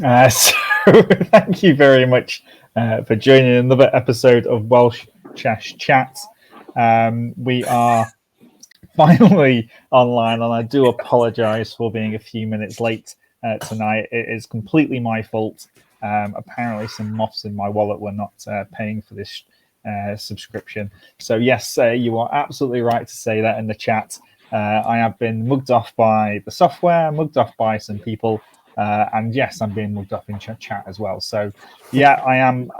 So thank you very much for joining another episode of Welsh Chess Chat. We are finally online, and I do apologise for being a few minutes late tonight. It is completely my fault. Apparently, some moths in my wallet were not paying for this subscription. So yes, you are absolutely right to say that in the chat. I have been mugged off by the software, mugged off by some people. And yes, I'm being mugged up in chat as well. So yeah, I am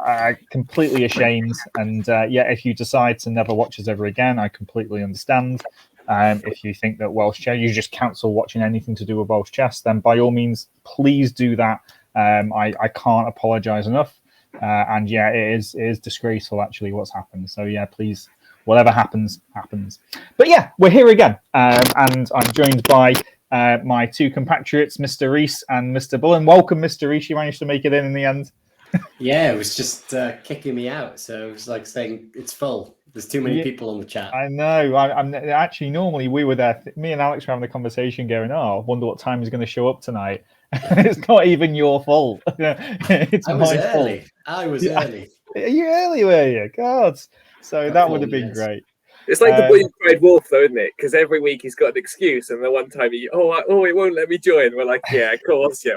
completely ashamed. And yeah, if you decide to never watch us ever again, I completely understand. If you think that Welsh chess, you just cancel watching anything to do with Welsh chess, then by all means, please do that. I can't apologize enough. And yeah, it is disgraceful actually what's happened. So yeah, please, whatever happens, happens. But yeah, we're here again. And I'm joined by my two compatriots, Mr. Rees and Mr. Bullen. Welcome, Mr. Rees. You managed to make it in the end. Yeah, it was just kicking me out. So it was like saying it's full. There's too many people on the chat. I know. I'm actually, normally we were there. Me and Alex were having a conversation going, I wonder what time he's going to show up tonight. It's not even your fault. It's my fault. I was early. Are you early, were you? God. So that would have been great. It's like the boy who cried wolf, though, isn't it? Because every week he's got an excuse, and the one time he, it won't let me join. We're like, yeah, of course, yeah.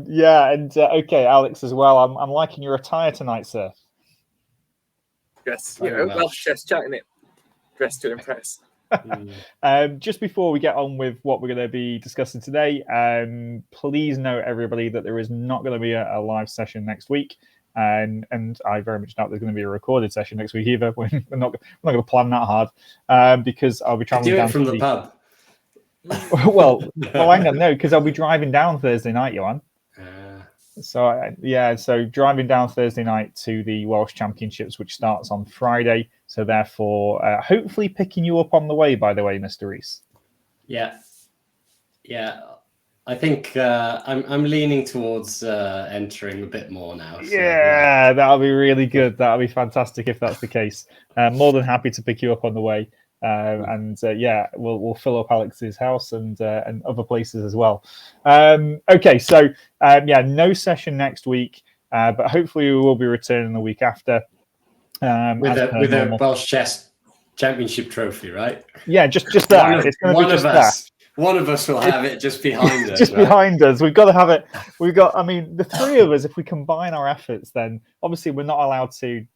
Yeah, and okay, Alex as well. I'm liking your attire tonight, sir. Yes, Welsh chess chatting it, dressed to impress. Just before we get on with what we're going to be discussing today, please note everybody that there is not going to be a live session next week. And I very much doubt there's going to be a recorded session next week either. We're not going to plan that hard because I'll be traveling down from the pub. well, hang on, no, because I'll be driving down Thursday night, Johan. So driving down Thursday night to the Welsh Championships, which starts on Friday. So therefore, hopefully picking you up on the way. By the way, Mr. Rees. Yeah. I think I'm leaning towards entering a bit more now. So, yeah, that'll be really good. That'll be fantastic if that's the case. More than happy to pick you up on the way. We'll fill up Alex's house and other places as well. Okay, so no session next week, but hopefully we will be returning the week after. With a Welsh Chess Championship trophy, right? Yeah, just that. It's going to be just that. One of us will have it just behind us. Just behind us. We've got to have it. The three of us, if we combine our efforts, then obviously we're not allowed to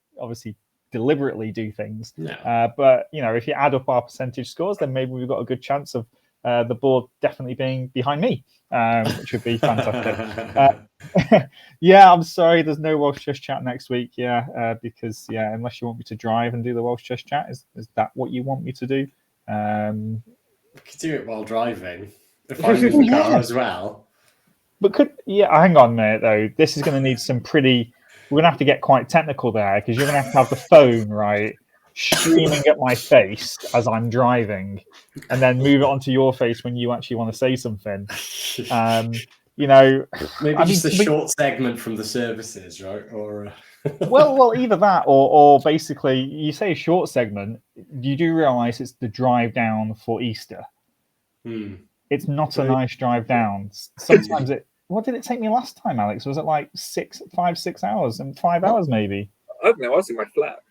deliberately do things. No. But if you add up our percentage scores, then maybe we've got a good chance of the board definitely being behind me, which would be fantastic. I'm sorry, there's no Welsh Chess Chat next week. Because unless you want me to drive and do the Welsh Chess Chat, is that what you want me to do? We could do it while driving. If I'm in the car as well. But hang on, mate. Though this is going to need some pretty. We're going to have to get quite technical there because you're going to have the phone right streaming at my face as I'm driving, and then move it onto your face when you actually want to say something. Maybe just a short segment from the services, right? Or well, either that or basically you say a short segment. You do realise it's the drive down for Easter. It's not a nice drive down. Sometimes it. What did it take me last time, Alex? Was it like 6 hours and 5 hours maybe? I don't know. I was in my flat.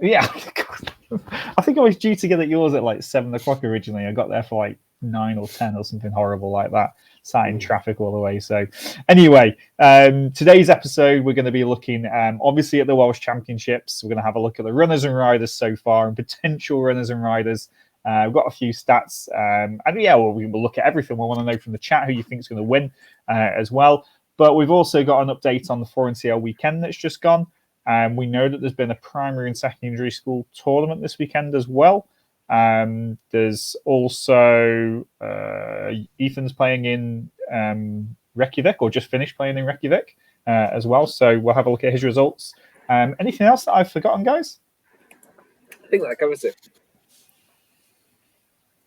Yeah, I think I was due to get at yours at like 7 o'clock originally. I got there for like 9 or 10 or something horrible like that. Sat in traffic all the way. So anyway, today's episode, we're going to be looking obviously at the Welsh Championships. We're going to have a look at the runners and riders so far and potential runners and riders. We've got a few stats. We will look at everything. We want to know from the chat who you think is going to win as well. But we've also got an update on the 4NCL weekend that's just gone. We know that there's been a primary and secondary school tournament this weekend as well. There's also Ethan's playing in Reykjavik, or just finished playing in Reykjavik as well. So we'll have a look at his results. Anything else that I've forgotten, guys? I think that covers it.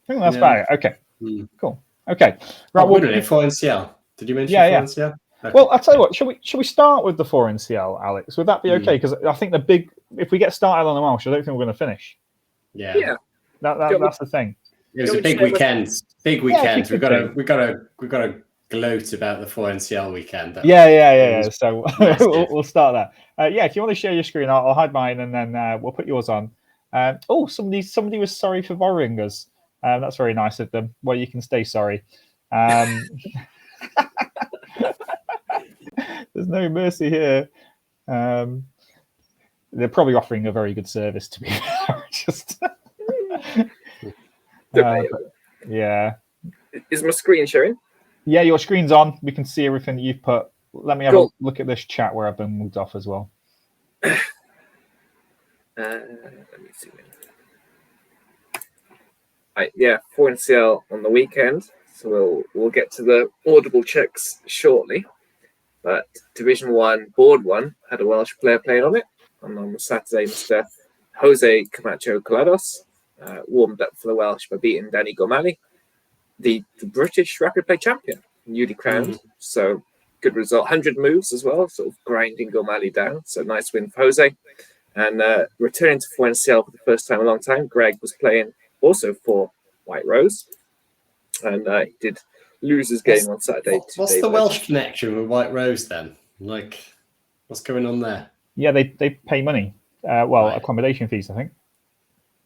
I think that's about it. Okay, cool. Okay, right. What did it? 4NCL. Did you mention 4NCL? Okay. Well, I'll tell you what. Shall we start with the 4NCL, Alex? Would that be okay? Because I think if we get started on the Welsh, I don't think we're going to finish. Yeah. That's the thing. It was Can a we big share my- weekend. Big Yeah, weekend. big We've got to gloat about the 4NCL weekend. Yeah. So massive. we'll start that. Yeah, if you want to share your screen, I'll hide mine, and then we'll put yours on. Oh, somebody was sorry for borrowing us. That's very nice of them. Well, you can stay sorry. There's no mercy here. They're probably offering a very good service, to be fair. Just yeah. Is my screen showing? Yeah, your screen's on. We can see everything that you've put. Let me have Cool. a look at this chat where I've been moved off as well. Let me see. Right, yeah, 4NCL on the weekend. So we'll get to the audible checks shortly. But Division 1, Board 1 had a Welsh player playing on it. And on the Saturday, Mr. Jose Camacho Colados warmed up for the Welsh by beating Danny Gormali, the British rapid play champion, newly crowned. So good result. 100 moves as well, sort of grinding Gormali down. So nice win for Jose. And returning to 4NCL for the first time in a long time, Greg was playing also for White Rose. And he did lose his game on Saturday. What's the Welsh connection with White Rose then? Like, what's going on there? Yeah, they pay money. Accommodation fees, I think.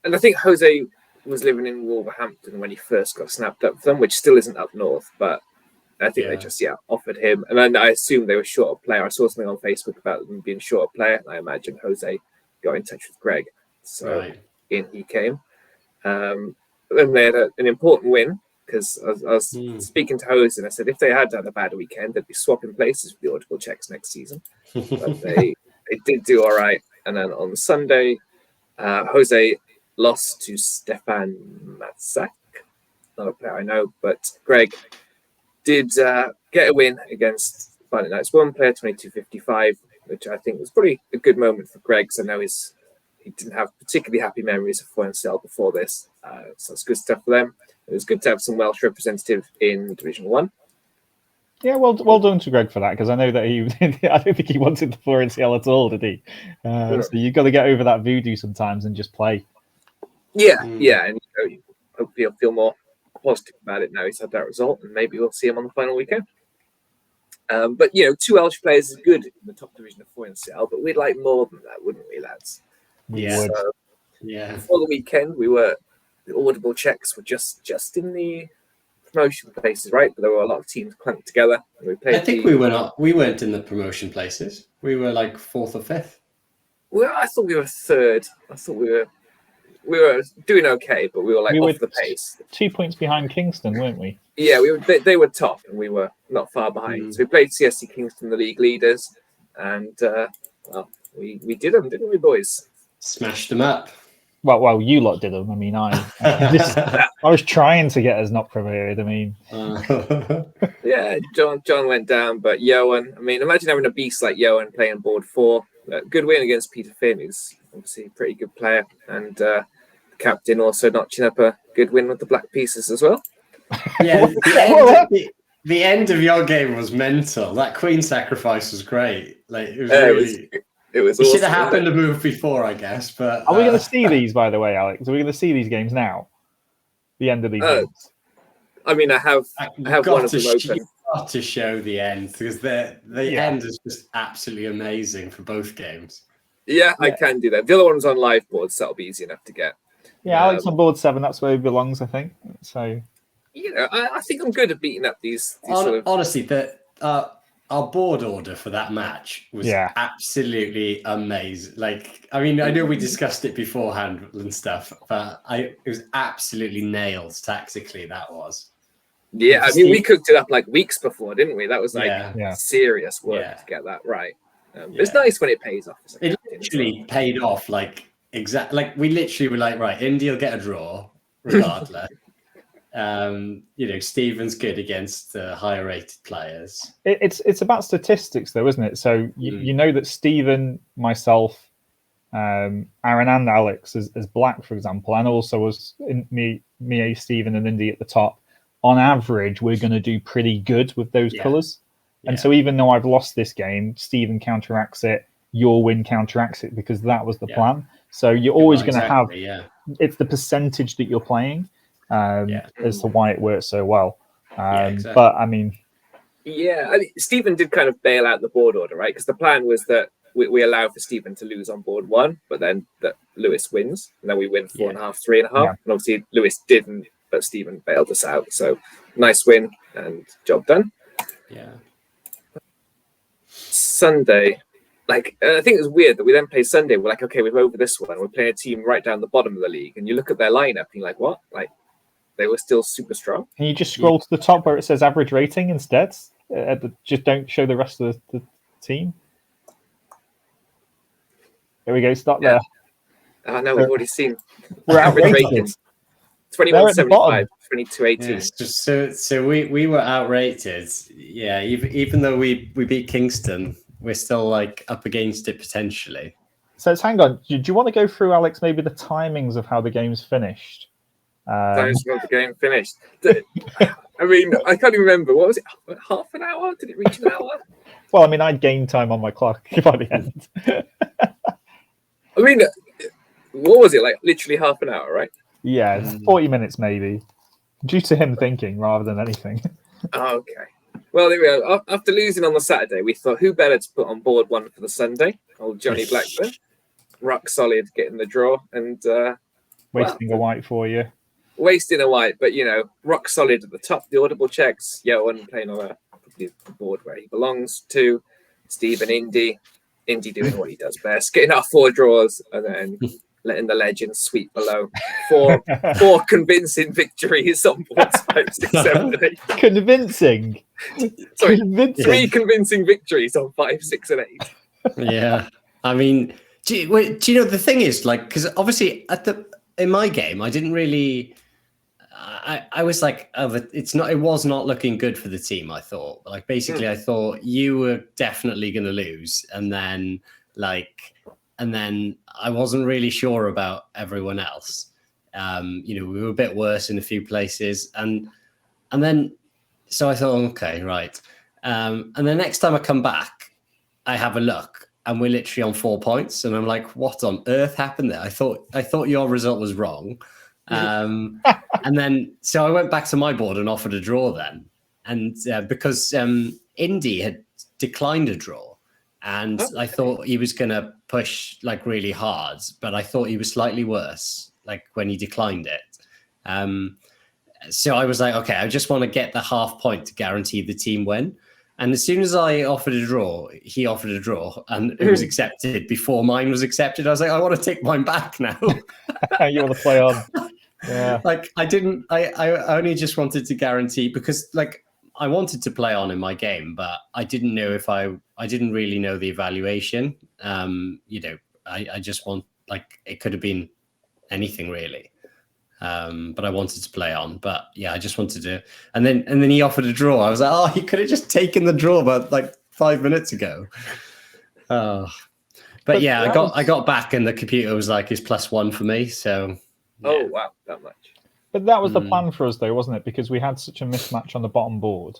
And I think Jose was living in Wolverhampton when he first got snapped up for them, which still isn't up north, but I think they just offered him. And then I assume they were short a player. I saw something on Facebook about them being short a player, and I imagine Jose got in touch with Greg. So in he came. Then they had an important win, because I was speaking to Jose and I said if they had a bad weekend, they'd be swapping places with the audible checks next season. But they did do all right. And then on Sunday, Jose lost to Stefan Matzak. Not a player I know, but Greg did get a win against Violent Knights. One player, 22.55, which I think was probably a good moment for Greg, because I know he didn't have particularly happy memories of 4NCL before this. So it's good stuff for them. It was good to have some Welsh representative in Division 1. Yeah, well done to Greg for that, because I know that I don't think he wanted the 4NCL at all, did he? So you've got to get over that voodoo sometimes and just play. Yeah, and hopefully he'll feel more positive about it now he's had that result, and maybe we'll see him on the final weekend. But 2 Welsh players is good in the top division of 4NCL, but we'd like more than that, wouldn't we, lads? Yeah. So, yeah. Before the weekend, the audible checks were just in the promotion places, right? But there were a lot of teams clunked together. I think we weren't in the promotion places. We were like 4th or 5th. Well, I thought we were 3rd. I thought we were doing okay, but we were off the pace. 2 points behind Kingston, weren't we? Yeah, they were top, and we were not far behind. So we played CSC Kingston, the league leaders, and we did them, didn't we, boys? Smashed them up. Well, you lot did them. I mean, I was trying to get us not promoted. I mean, yeah, John went down, but Johan. I mean, imagine having a beast like Johan playing board 4. Good win against Peter Finn, who's obviously a pretty good player, and the captain also notching up a good win with the Black Pieces as well. Yeah, the end of your game was mental. That Queen sacrifice was great. Like it was really. It was. It should have happened a move before, I guess. But are we going to see these, by the way, Alex? Are we going to see these games now? The end of these games. I mean, I have one of them open. You've got to show the end, because the end is just absolutely amazing for both games. Yeah, I can do that. The other one's on live board, so that'll be easy enough to get. Yeah, Alex on board 7. That's where he belongs, I think. So. I think I'm good at beating up these honestly, our board order for that match was absolutely amazing. Like, I mean, I know we discussed it beforehand and stuff, but it was absolutely nailed tactically. That was. Yeah, I mean, we cooked it up like weeks before, didn't we? That was serious work to get that right. It's nice when it pays off. It literally paid off. Like we literally were like, right, Indy will get a draw regardless. Stephen's good against higher rated players. It's about statistics, though, isn't it? So you know that Stephen, myself, Aaron, and Alex as Black, for example, and also as me, Stephen, and Indy at the top. On average, we're going to do pretty good with those colours. And so even though I've lost this game, Stephen counteracts it. Your win counteracts it, because that was the plan. So you're always going to have. It's the percentage that you're playing. as to why it worked so well. Exactly. But I mean, Stephen did kind of bail out the board order, right? Because the plan was that we allow for Stephen to lose on board 1, but then that Lewis wins, and then we win 4.5, 3.5. Yeah. And obviously Lewis didn't, but Stephen bailed us out. So nice win and job done. Yeah. Sunday, I think it was weird that we then played Sunday. We're like, okay, we're over this one. We're playing a team right down the bottom of the league, and you look at their lineup, and you're like, what? Like, they were still super strong. Can you just scroll to the top where it says average rating instead? Just don't show the rest of the team. There we go. Stop there. Oh, no, we've already seen. We're average outrated. rating 21.75, 22.18. So we were outrated. Yeah, even though we beat Kingston, we're still like up against it potentially. So hang on. Do you want to go through, Alex, maybe the timings of how the game's finished? Times when the game finished. I mean, I can't even remember. What was it? Half an hour? Did it reach an hour? Well, I mean, I'd gained time on my clock by the end. I mean, what was it? Like literally half an hour, right? Yeah, 40 minutes maybe, due to him thinking rather than anything. Oh, okay. Well, there we go. After losing on the Saturday, we thought, who better to put on board 1 for the Sunday? Old Johnny Blackburn. Rock solid, getting the draw and Wasting a white for you. Wasting a white, but rock solid at the top. The audible checks. Yoan playing on the board where he belongs to. Steve and Indy doing what he does best, getting our 4 draws and then letting the legends sweep below. Four convincing victories on boards 5, 6, 7, and 8. Convincing. Sorry, convincing. 3 convincing victories on 5, 6, and 8. Yeah, I mean, do you know the thing is, like, because obviously in my game, I didn't really. I was like, it was not looking good for the team. I thought, like, basically, I thought you were definitely going to lose, and then I wasn't really sure about everyone else. We were a bit worse in a few places, and then so I thought, okay, right. And the next time I come back, I have a look, and we're literally on 4 points, and I'm like, what on earth happened there? I thought your result was wrong. And then so I went back to my board and offered a draw then, and because Indy had declined a draw, and I thought he was going to push like really hard, but I thought he was slightly worse like when he declined it. So I was like, okay, I just want to get the half point to guarantee the team win. And as soon as I offered a draw, he offered a draw, and it was accepted before mine was accepted. I was like, I want to take mine back now. You want to play on? Yeah. Like I only just wanted to guarantee, because like I wanted to play on in my game, but I didn't know if I didn't really know the evaluation. I just want, like, it could have been anything really. But I wanted to play on. But yeah, I just wanted to, and then he offered a draw. I was like, oh, he could have just taken the draw about like 5 minutes ago. But yeah, I got back, and the computer was like, it's +1 for me. So yeah. Oh wow, that much. But that was the plan for us, though, wasn't it? Because we had such a mismatch on the bottom board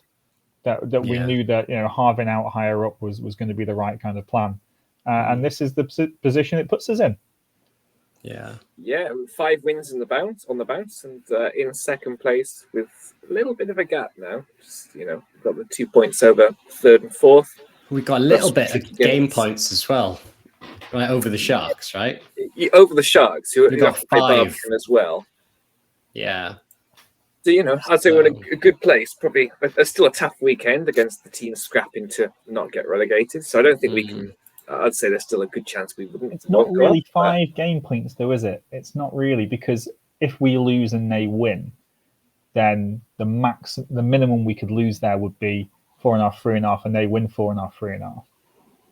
that we knew that halving out higher up was going to be the right kind of plan. And this is the position it puts us in. Yeah. 5 wins on the bounce, and in second place with a little bit of a gap now. Just, got the 2 points over third and fourth. We got a little bit of game points as well, right, over the Sharks, right? Over the Sharks, who got 5 as well. Yeah. So I'd say we're in a good place. Probably, but there's still a tough weekend against the team scrapping to not get relegated. So I don't think we can. I'd say there's still a good chance we wouldn't. It's not really 5 game points, though, is it? It's not really, because if we lose and they win, then the minimum we could lose there would be 4.5, 3.5, and they win 4.5,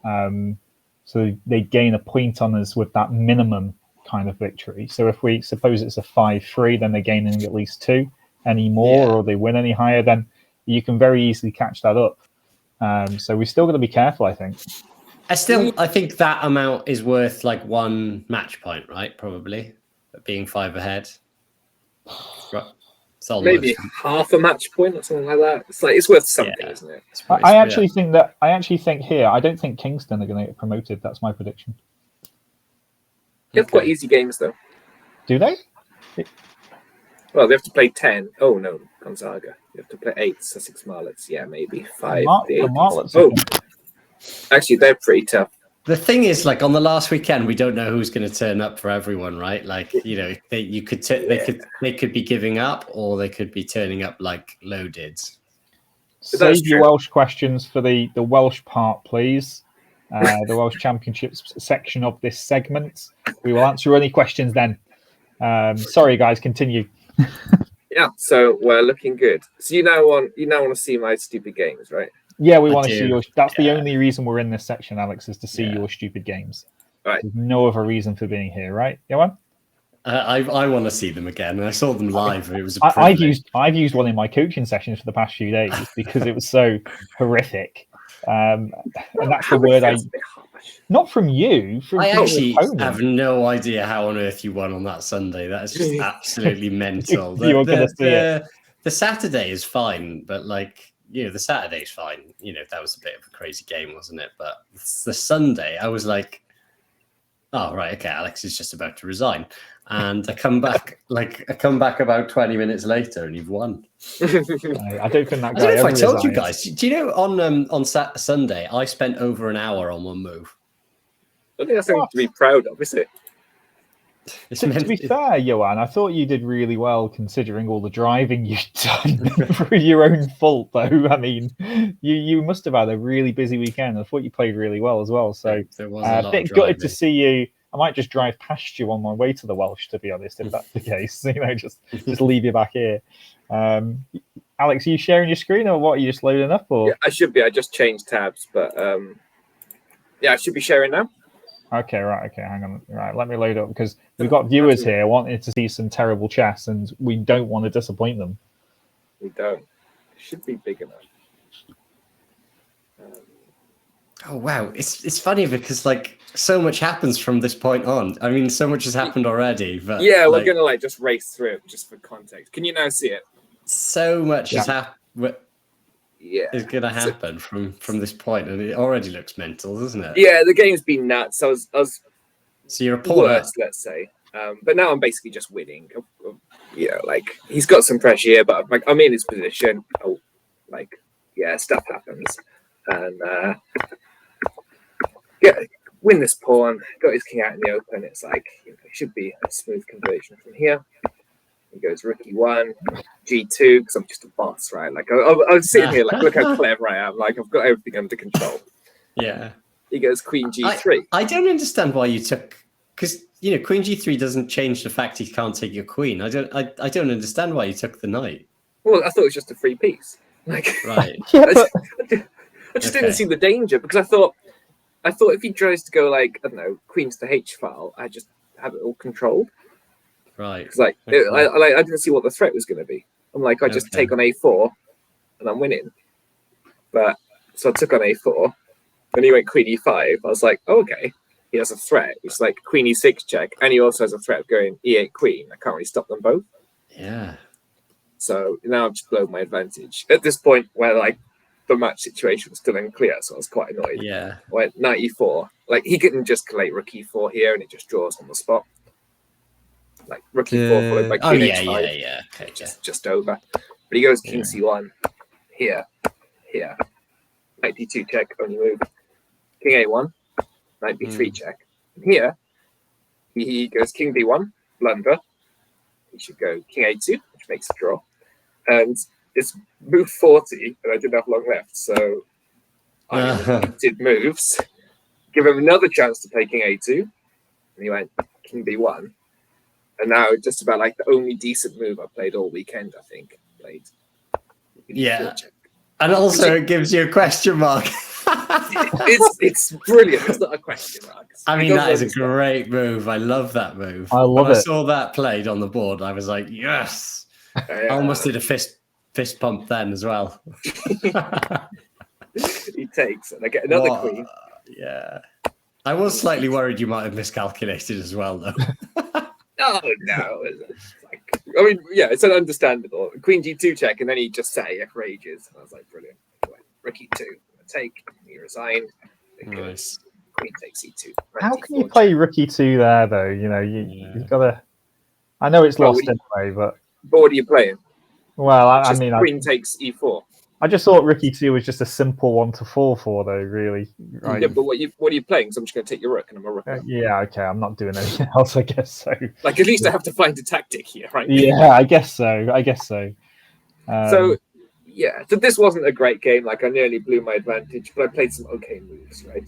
3.5. So they gain a point on us with that minimum kind of victory. So if we suppose it's a 5-3, then they're gaining at least 2. Any more, or they win any higher, then you can very easily catch that up. So we're still going to be careful, I think. I think that amount is worth like 1 match point, right? Probably, being 5 ahead. Maybe half a match point or something like that. It's worth something, isn't it? I actually think here, I don't think Kingston are going to get promoted. That's my prediction. They have quite easy games, though. Do they? Well, they have to play 10. Oh, no, Gonzaga. You have to play 8 Sussex Marlets. Yeah, maybe 5. The Marlets. Oh, actually, they're pretty tough. The thing is, like on the last weekend, we don't know who's going to turn up for everyone, right? Like, you know, they could be giving up, or they could be turning up like loaded. Save your Welsh questions for the Welsh part, please. The Welsh Championships section of this segment. We will answer any questions then. Sorry, guys, continue. Yeah, so we're looking good. So you now want to see my stupid games, right? Yeah, we want to see yours. That's the only reason we're in this section, Alex, is to see your stupid games. Right. There's no other reason for being here, right? Johan? I want to see them again. I saw them live. It was. I've used one in my coaching sessions for the past few days because it was so horrific. And that's the word not from you. I actually have no idea how on earth you won on that Sunday. That is just absolutely mental. The Saturday is fine, but like. The Saturday's fine. That was a bit of a crazy game, wasn't it? But the Sunday, I was like, oh, right, okay, Alex is just about to resign. And I come back about 20 minutes later and you've won. I don't think that guy. I don't know if I told you guys. Do you know on Sunday, I spent over an hour on one move? I think that's something to be proud of, is it? To be fair, Johan, I thought you did really well considering all the driving you'd done through your own fault, though. I mean, you must have had a really busy weekend. I thought you played really well as well. So a bit gutted to see you. I might just drive past you on my way to the Welsh, to be honest, if that's the case. Just leave you back here. Alex, are you sharing your screen or what? Are you just loading up? Or? Yeah, I should be. I just changed tabs, but yeah, I should be sharing now. Okay, right. Okay, hang on. Right, let me load up because we've got viewers here wanting to see some terrible chess, and we don't want to disappoint them. We don't. It should be big enough. Oh wow, it's funny because like so much happens from this point on. I mean, so much has happened already. But yeah, we're gonna just race through it just for context. Can you now see it? So much has happened. Yeah, is going to happen from this point, and it already looks mental, doesn't it? Yeah, the game's been nuts. I was so you're a worse, let's say, but now I'm basically just winning. Like he's got some pressure here, but I'm in his position. Oh, stuff happens, and win this pawn. Got his king out in the open. It's like it should be a smooth conversion from here. He goes rook e1, g2, because I'm just a boss, right? Like I was sitting here, like, look how clever I am. Like I've got everything under control. Yeah. He goes queen g3. I don't understand why you took, because queen g3 doesn't change the fact he can't take your queen. I don't understand why you took the knight. Well, I thought it was just a free piece. Like right. I just didn't see the danger because I thought if he tries to go like I don't know queens to h file, I just have it all controlled. Right. Because I didn't see what the threat was going to be. I'm like, I just take on a4 and I'm winning. But so I took on a4, then he went queen e5. I was like, oh, okay, he has a threat. It's like queen e6 check, and he also has a threat of going e8 queen. I can't really stop them both. Yeah. So now I've just blown my advantage at this point where like the match situation was still unclear. So I was quite annoyed. Yeah. I went knight e4. Like he couldn't just collate rook e4 here, and it just draws on the spot. Like rook e4 followed by king h5. Yeah. Okay, just over. But he goes king c1 here. Knight d2 check, only move. King a1, knight b3 check. And here he goes king d1, blunder. He should go king a2, which makes a draw. And it's move 40, and I didn't have long left, so I did moves. Give him another chance to play king a2, and he went king b1. And now just about like the only decent move I played all weekend, I think. Yeah. And also it gives you a question mark. it's brilliant. It's not a question mark. I mean, that is a great move. I love that move. I love it. When I saw that played on the board, I was like, yes. I almost did a fist pump then as well. He takes, and I get another queen. Yeah. I was slightly worried you might have miscalculated as well, though. Oh, no. It's an understandable. Queen g2 check, and then he just sat here for ages. And I was like, brilliant. Rook e2, take. He resigned. Nice. Queen takes e2. How can you play rook e2 there, though? You've got to... I know it's lost anyway, but But what are you playing? Well, I mean, queen takes e4. I just thought Rook e2 was just a simple one to fall for, though. Really, right? Yeah, but what are you playing? So I'm just going to take your rook, and I'm a rook. Yeah, okay. I'm not doing anything else. I guess so. Like at least I have to find a tactic here, right? Yeah, I guess so. So yeah, so this wasn't a great game. Like I nearly blew my advantage, but I played some okay moves, right?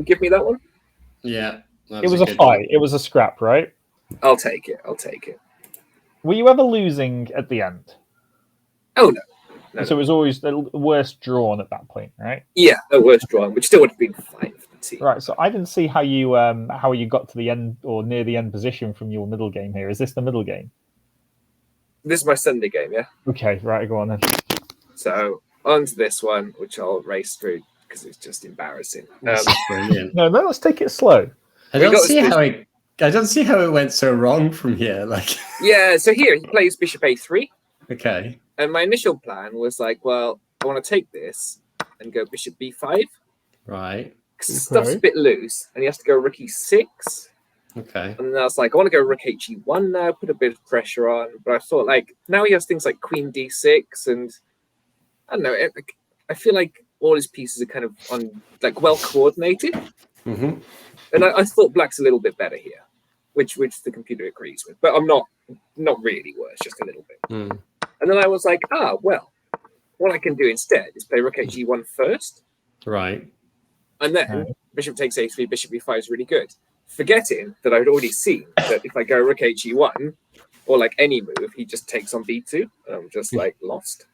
Give me that one. Yeah, it was a fight. One. It was a scrap, right? I'll take it. Were you ever losing at the end? Oh no. So it was always the worst drawn at that point, right? Yeah, the worst drawn, which still would have been fine for the team. Right. So I didn't see how you got to the end or near the end position from your middle game here. Is this the middle game? This is my Sunday game, yeah. Okay, right. Go on then. So on to this one, which I'll race through because it's just embarrassing. Brilliant. No, let's take it slow. I don't see how it went so wrong from here. Like, yeah. So here he plays bishop a3. Okay. And my initial plan was like, well, I want to take this and go bishop b5. Right. Because stuff's a bit loose, and he has to go rook e6. Okay. And then I was like, I want to go rook he1 now, put a bit of pressure on. But I thought, like, now he has things like queen d6, and I don't know. I feel like all his pieces are kind of well coordinated. Mm-hmm. And I thought black's a little bit better here, which the computer agrees with. But I'm not really worse, just a little bit. Mm. And then I was like, well, what I can do instead is play rook h1 first. Right. And then bishop takes a3, bishop e5 is really good. Forgetting that I'd already seen that if I go rook he1, or like any move, he just takes on b2. And I'm just like lost.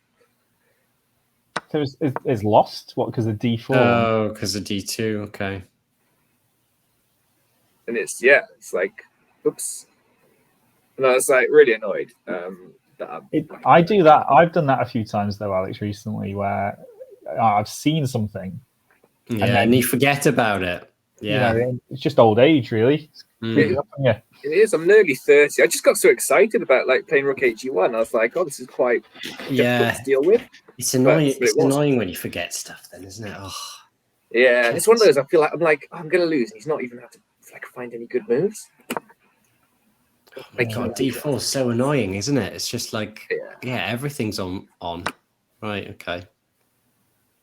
So is lost? What, because of d4? Oh, because of d2. Okay. And it's like, oops. And I was like really annoyed. I do that. I've done that a few times though, Alex, recently, where I've seen something, and you forget about it. Yeah, it's just old age, really. It is. I'm nearly 30. I just got so excited about like playing rook he1. I was like, oh, this is quite difficult to deal with. It's annoying. It's annoying when you forget stuff, then, isn't it? Oh, yeah, it's one of those. I feel like I'm going to lose, and he's not even have to find any good moves. Oh my God, d4 is so annoying, isn't it? It's just like, everything's on. Right, okay.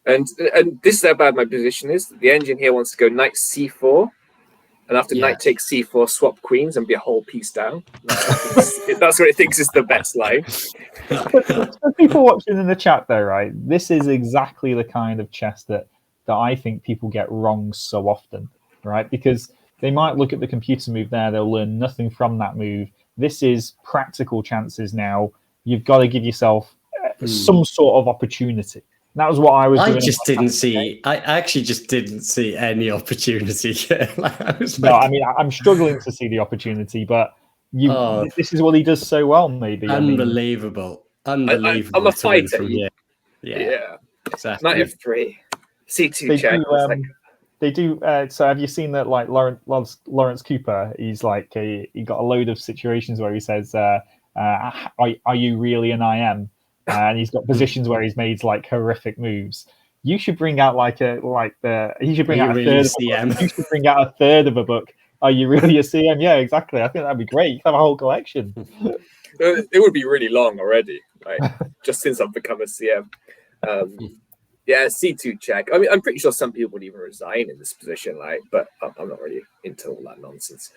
And this is how bad my position is. The engine here wants to go knight c4, and after knight takes c4, swap queens and be a whole piece down. That's what it thinks is the best line. For people watching in the chat, though, right? This is exactly the kind of chess that I think people get wrong so often, right? Because they might look at the computer move there, they'll learn nothing from that move. This is practical chances now. You've got to give yourself some sort of opportunity. That was what I was doing. I actually just didn't see any opportunity. I'm struggling to see the opportunity, but this is what he does so well, maybe. Unbelievable. I'm a fighter. Yeah, exactly. Knight f3, c2 check. They do. So have you seen that? Like Lawrence Cooper, he's like he got a load of situations where he says, "Are you really an IM?" And he's got positions where he's made like horrific moves. You should bring out he should bring out a third of a book. You should bring out a third of a book. Are you really a CM? Yeah, exactly. I think that'd be great. You could have a whole collection. It would be really long already, right? Just since I've become a CM. Yeah, c2 check. I mean, I'm pretty sure some people would even resign in this position, but I'm not really into all that nonsense.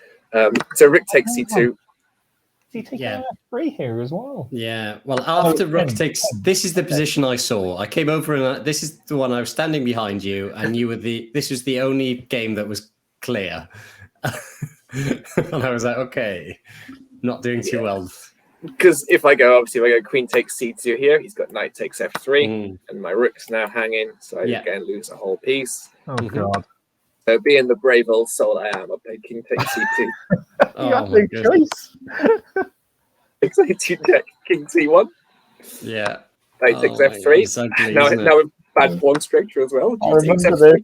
So Rick takes c2. He takes f3 here as well. Yeah. Well, after Rook takes, this is the position I saw. I came over and this is the one I was standing behind you, and you were this was the only game that was clear. And I was like, okay, not doing too well. Because if I go queen takes c2 here, he's got knight takes f3, and my rook's now hanging, so I again lose a whole piece. Oh God! So being the brave old soul I am, I played king takes c2. You have no choice. c2 check, king c1. Yeah. Knight takes f3. Ugly, now with bad pawn structure as well. I remember this.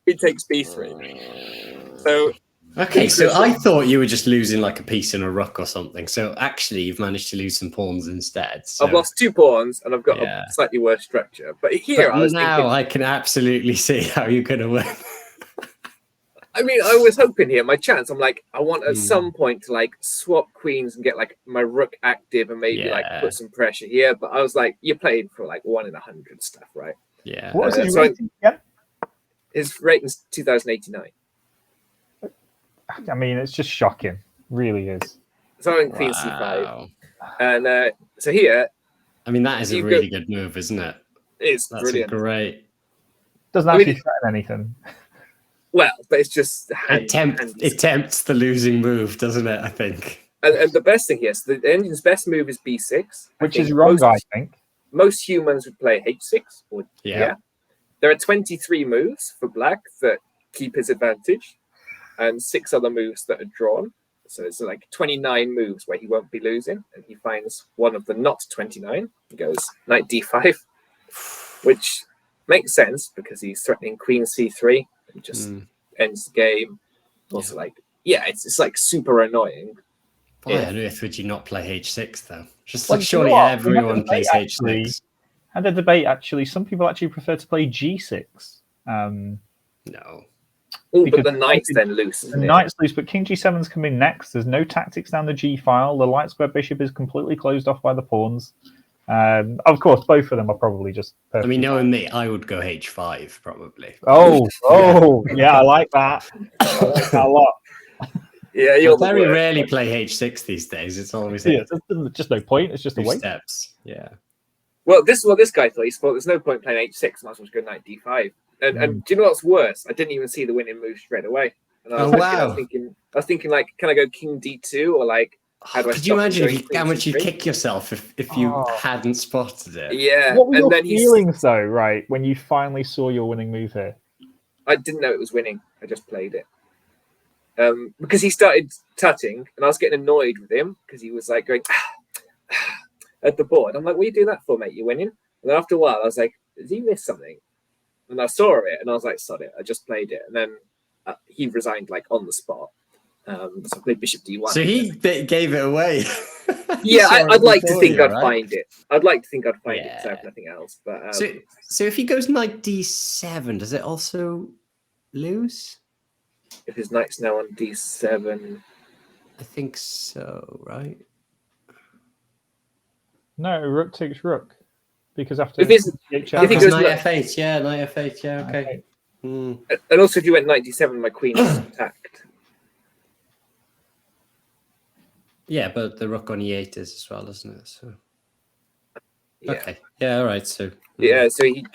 He takes b3. So. Okay, so I thought you were just losing like a piece in a rook or something. So actually, you've managed to lose some pawns instead. So. I've lost 2 pawns and I've got a slightly worse structure. But here, I was thinking, I can absolutely see how you're going to win. I mean, I was hoping here, my chance. I'm like, I want at some point to like swap queens and get like my rook active and maybe like put some pressure here. But I was like, you're playing for like 1 in 100 stuff, right? Yeah. What was his rating again? His rating's 2089. I mean, it's just shocking. Really is. So I'm in Queen C5. And so here. I mean, that is a really good move, isn't it? It's brilliant. Great. Doesn't actually threaten anything. Well, but it's just it tempts the losing move, doesn't it? I think. And the best thing here, so the engine's best move is B6, which is wrong. I think most humans would play H6 or There are 23 moves for black that keep his advantage, and 6 other moves that are drawn. So it's like 29 moves where he won't be losing, and he finds one of the not 29. He goes knight D5, which makes sense because he's threatening Queen C3. It just ends the game. Also, it's like super annoying. Why on earth would you not play H6 though? Just like surely everyone plays H6. And the debate actually, some people actually prefer to play G6. No. Oh, but the knight's then loose. The knight's loose, but King G7's coming next. There's no tactics down the G file. The light square bishop is completely closed off by the pawns. Of course, both of them are probably just perfect. I mean, knowing me, I would go H5 probably. Yeah, I like that. I like that a lot. Yeah, you're very rarely play H6 these days. It's always there's just no point. It's just a waste. Steps. Yeah. Well, this is what this guy thought. He thought there's no point playing H6. Might as well just go knight D5. And do you know what's worse? I didn't even see the winning move straight away. And I was thinking, like, can I go King D2 or like? How do I could you imagine how much you'd kick yourself if you hadn't spotted it? Yeah. What were your feelings though, right, when you finally saw your winning move here? I didn't know it was winning. I just played it. Because he started tutting, and I was getting annoyed with him because he was like going at the board. I'm like, what are you doing that for, mate? You're winning. And then after a while, I was like, did he miss something? And I saw it, and I was like, sod it. I just played it. And then he resigned like on the spot. So I played Bishop D1. So he gave it away. Yeah, I'd like to think I'd find it. I'd like to think I'd find it because I have nothing else. But so if he goes knight D7, does it also lose? If his knight's now on D7, I think so, right? No, rook takes rook because after if he goes knight F8, knight F8, okay. And also, if you went knight D7, my queen is attacked. Yeah, but the rook on E8 is as well, isn't it? So yeah. Okay, yeah, all right. So yeah, so he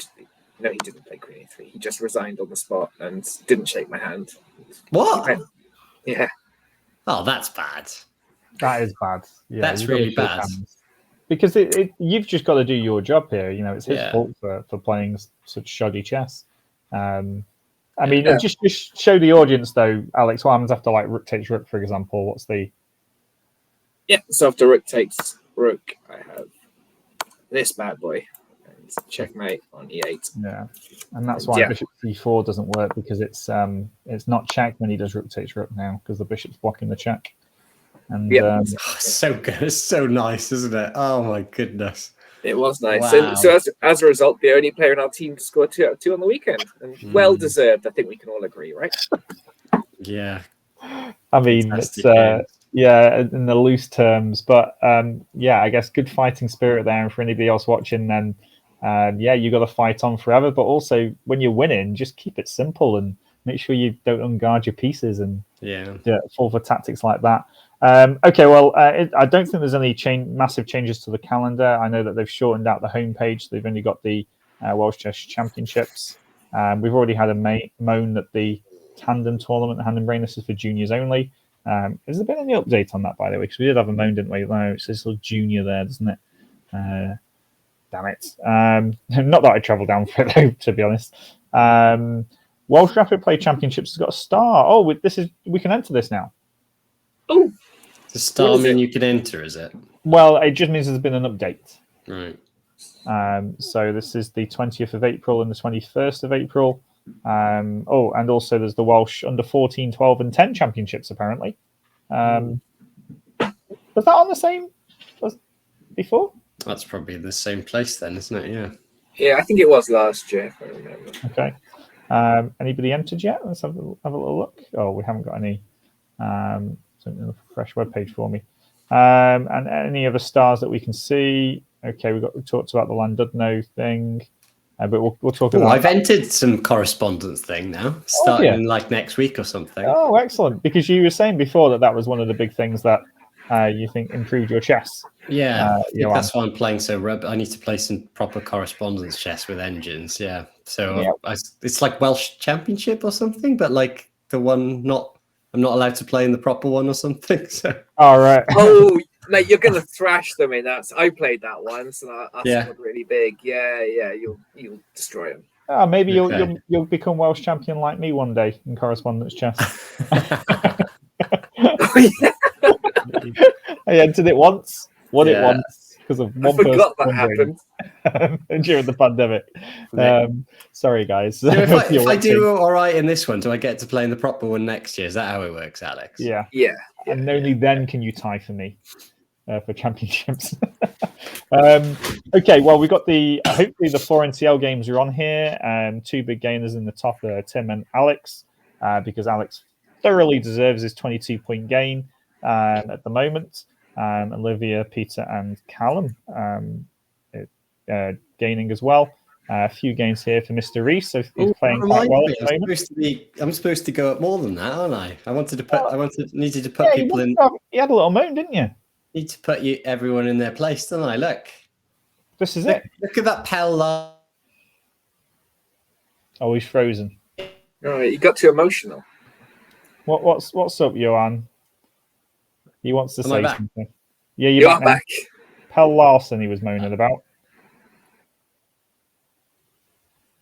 didn't play Queen A3. He just resigned on the spot and didn't shake my hand. What? Yeah. Oh, that's bad. That is bad. Yeah, that's really bad. Because you've just got to do your job here. You know, it's his fault for playing such shoddy chess. I mean, just show the audience though, Alex. What happens after like rook takes rook, for example? What's the? Yeah. So after rook takes rook, I have this bad boy. Checkmate on E8. Yeah, and that's why bishop C4 doesn't work because it's not check when he does rook takes rook now because the bishop's blocking the check. And so good, it's so nice, isn't it? Oh my goodness, it was nice. Wow. So as a result, the only player in our team to score 2 out of 2 on the weekend, and well deserved. I think we can all agree, right? Yeah, I mean it's in the loose terms, but I guess good fighting spirit there, and for anybody else watching, then. You got to fight on forever, but also when you're winning, just keep it simple and make sure you don't unguard your pieces and fall for tactics like that. Okay, well, I don't think there's any massive changes to the calendar. I know that they've shortened out the homepage. They've only got the Welsh Chess Championships. We've already had a moan that the Tandem tournament, the Hand Brain, this is for juniors only. Has there been any update on that, by the way? Because we did have a moan, didn't we? No, it says little junior there, doesn't it? Damn it. Not that I travel down for it, though, to be honest. Welsh Rapid Play Championships has got a star. Oh, we can enter this now. Oh. The star mean you can enter, is it? Well, it just means there's been an update. Right. So this is the 20th of April and the 21st of April. And also there's the Welsh under 14, 12 and 10 championships, apparently. Was that on the same as before? That's probably the same place then, isn't it? Yeah. Yeah, I think it was last year, if I remember. Okay. Anybody entered yet? Let's have a little look. Oh, we haven't got any. Something on a fresh web page for me. And any other stars that we can see. Okay, we talked about the Landudno thing, but we'll talk about. I've entered some correspondence thing now, starting in like next week or something. Oh, excellent! Because you were saying before that was one of the big things that you think improved your chess. Yeah, I think that's why I'm playing so I need to play some proper correspondence chess with engines. Yeah, so it's like Welsh Championship or something, but like the one I'm not allowed to play in the proper one or something. So. All right. Oh, mate, you're gonna thrash them in that. I played that once, and that's really big. Yeah, you'll destroy them. Oh, maybe you'll become Welsh champion like me one day in correspondence chess. I entered it once, won it once because of one person. I forgot that happened during the pandemic. Sorry, guys. So if I do all right in this one, do I get to play in the proper one next year? Is that how it works, Alex? Yeah. And only then can you tie for me for championships. Okay, well, we got hopefully the 4 NCL games are on here. 2 big gainers in the top, Tim and Alex, because Alex thoroughly deserves his 22-point gain at the moment. Olivia, Peter, and Callum gaining as well. A few gains here for Mr. Reese, so he's playing quite well at the moment. I'm supposed to go up more than that, aren't I? Needed to put people in. You had a little moan, didn't you? Need to put everyone in their place, don't I? Look, this is it. Look at that Pell. Oh, he's frozen. All right, you got too emotional. What's up, Johan? He wants to say something. Yeah, you're back. Pell Larson, he was moaning about.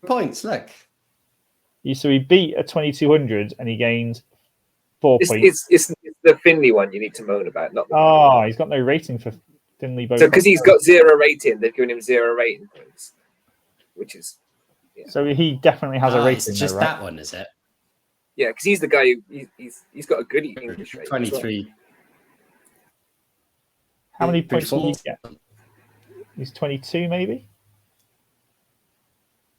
Points, look. So he beat a 2200 and he gained 4 points. It's the Finley one you need to moan about, not the he's got no rating for Finley. So because he's got 0 rating, they've given him 0 rating points, which is. Yeah. So he definitely has a rating. It's just right? that one, is it? Yeah, because he's the guy who he's got a good English rating. 23. Well. How many points did he get? He's 22, maybe.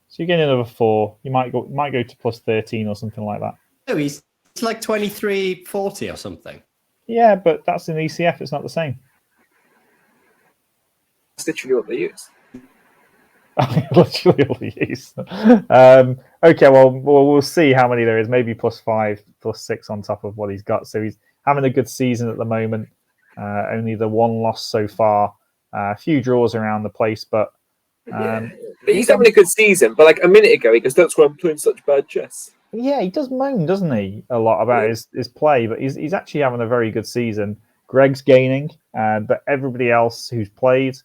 So you get another 4. You might go to plus 13 or something like that. No, he's like 23.40 or something. Yeah, but that's in ECF. It's not the same. That's literally what they use. Literally all they use. Okay, well, we'll see how many there is. Maybe plus 5, plus 6 on top of what he's got. So he's having a good season at the moment. Only the 1 loss so far. A few draws around the place, but he's having a good season. But like a minute ago, he goes, "That's why I'm playing such bad chess." Yeah, he does moan, doesn't he, a lot about his play, but he's actually having a very good season. Greg's gaining, but everybody else who's played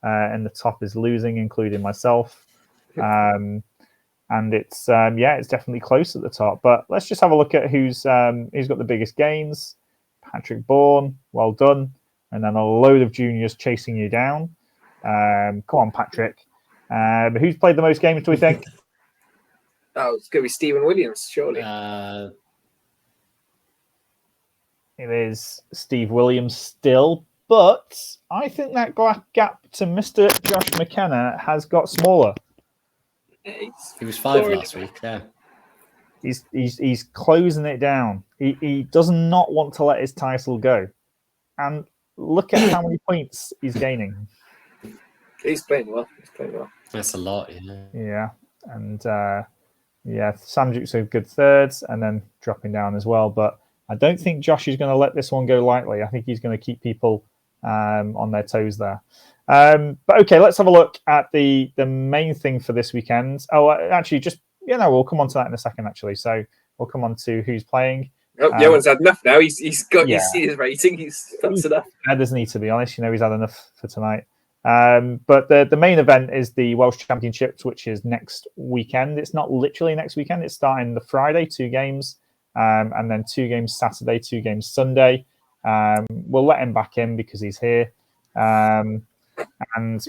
in the top is losing, including myself. And it's it's definitely close at the top. But let's just have a look at who's got the biggest gains. Patrick Bourne, well done. And then a load of juniors chasing you down. Come on, Patrick. Who's played the most games, do we think? Oh, it's going to be Stephen Williams, surely. It is Steve Williams still, but I think that gap to Mr. Josh McKenna has got smaller. He was 5 last week, yeah. He's closing it down. He does not want to let his title go. And look at how many points he's gaining. He's playing well. That's a lot, Yeah. And Sandruk's a good third and then dropping down as well. But I don't think Josh is going to let this one go lightly. I think he's going to keep people on their toes there. But okay, let's have a look at the main thing for this weekend. Oh, actually, we'll come on to that in a second, actually. So we'll come on to who's playing. Johan's had enough now. He's got his rating. That's enough. That doesn't need to be honest. He's had enough for tonight. But the main event is the Welsh Championships, which is next weekend. It's not literally next weekend. It's starting the Friday, 2 games, and then 2 games Saturday, 2 games Sunday. We'll let him back in because he's here. And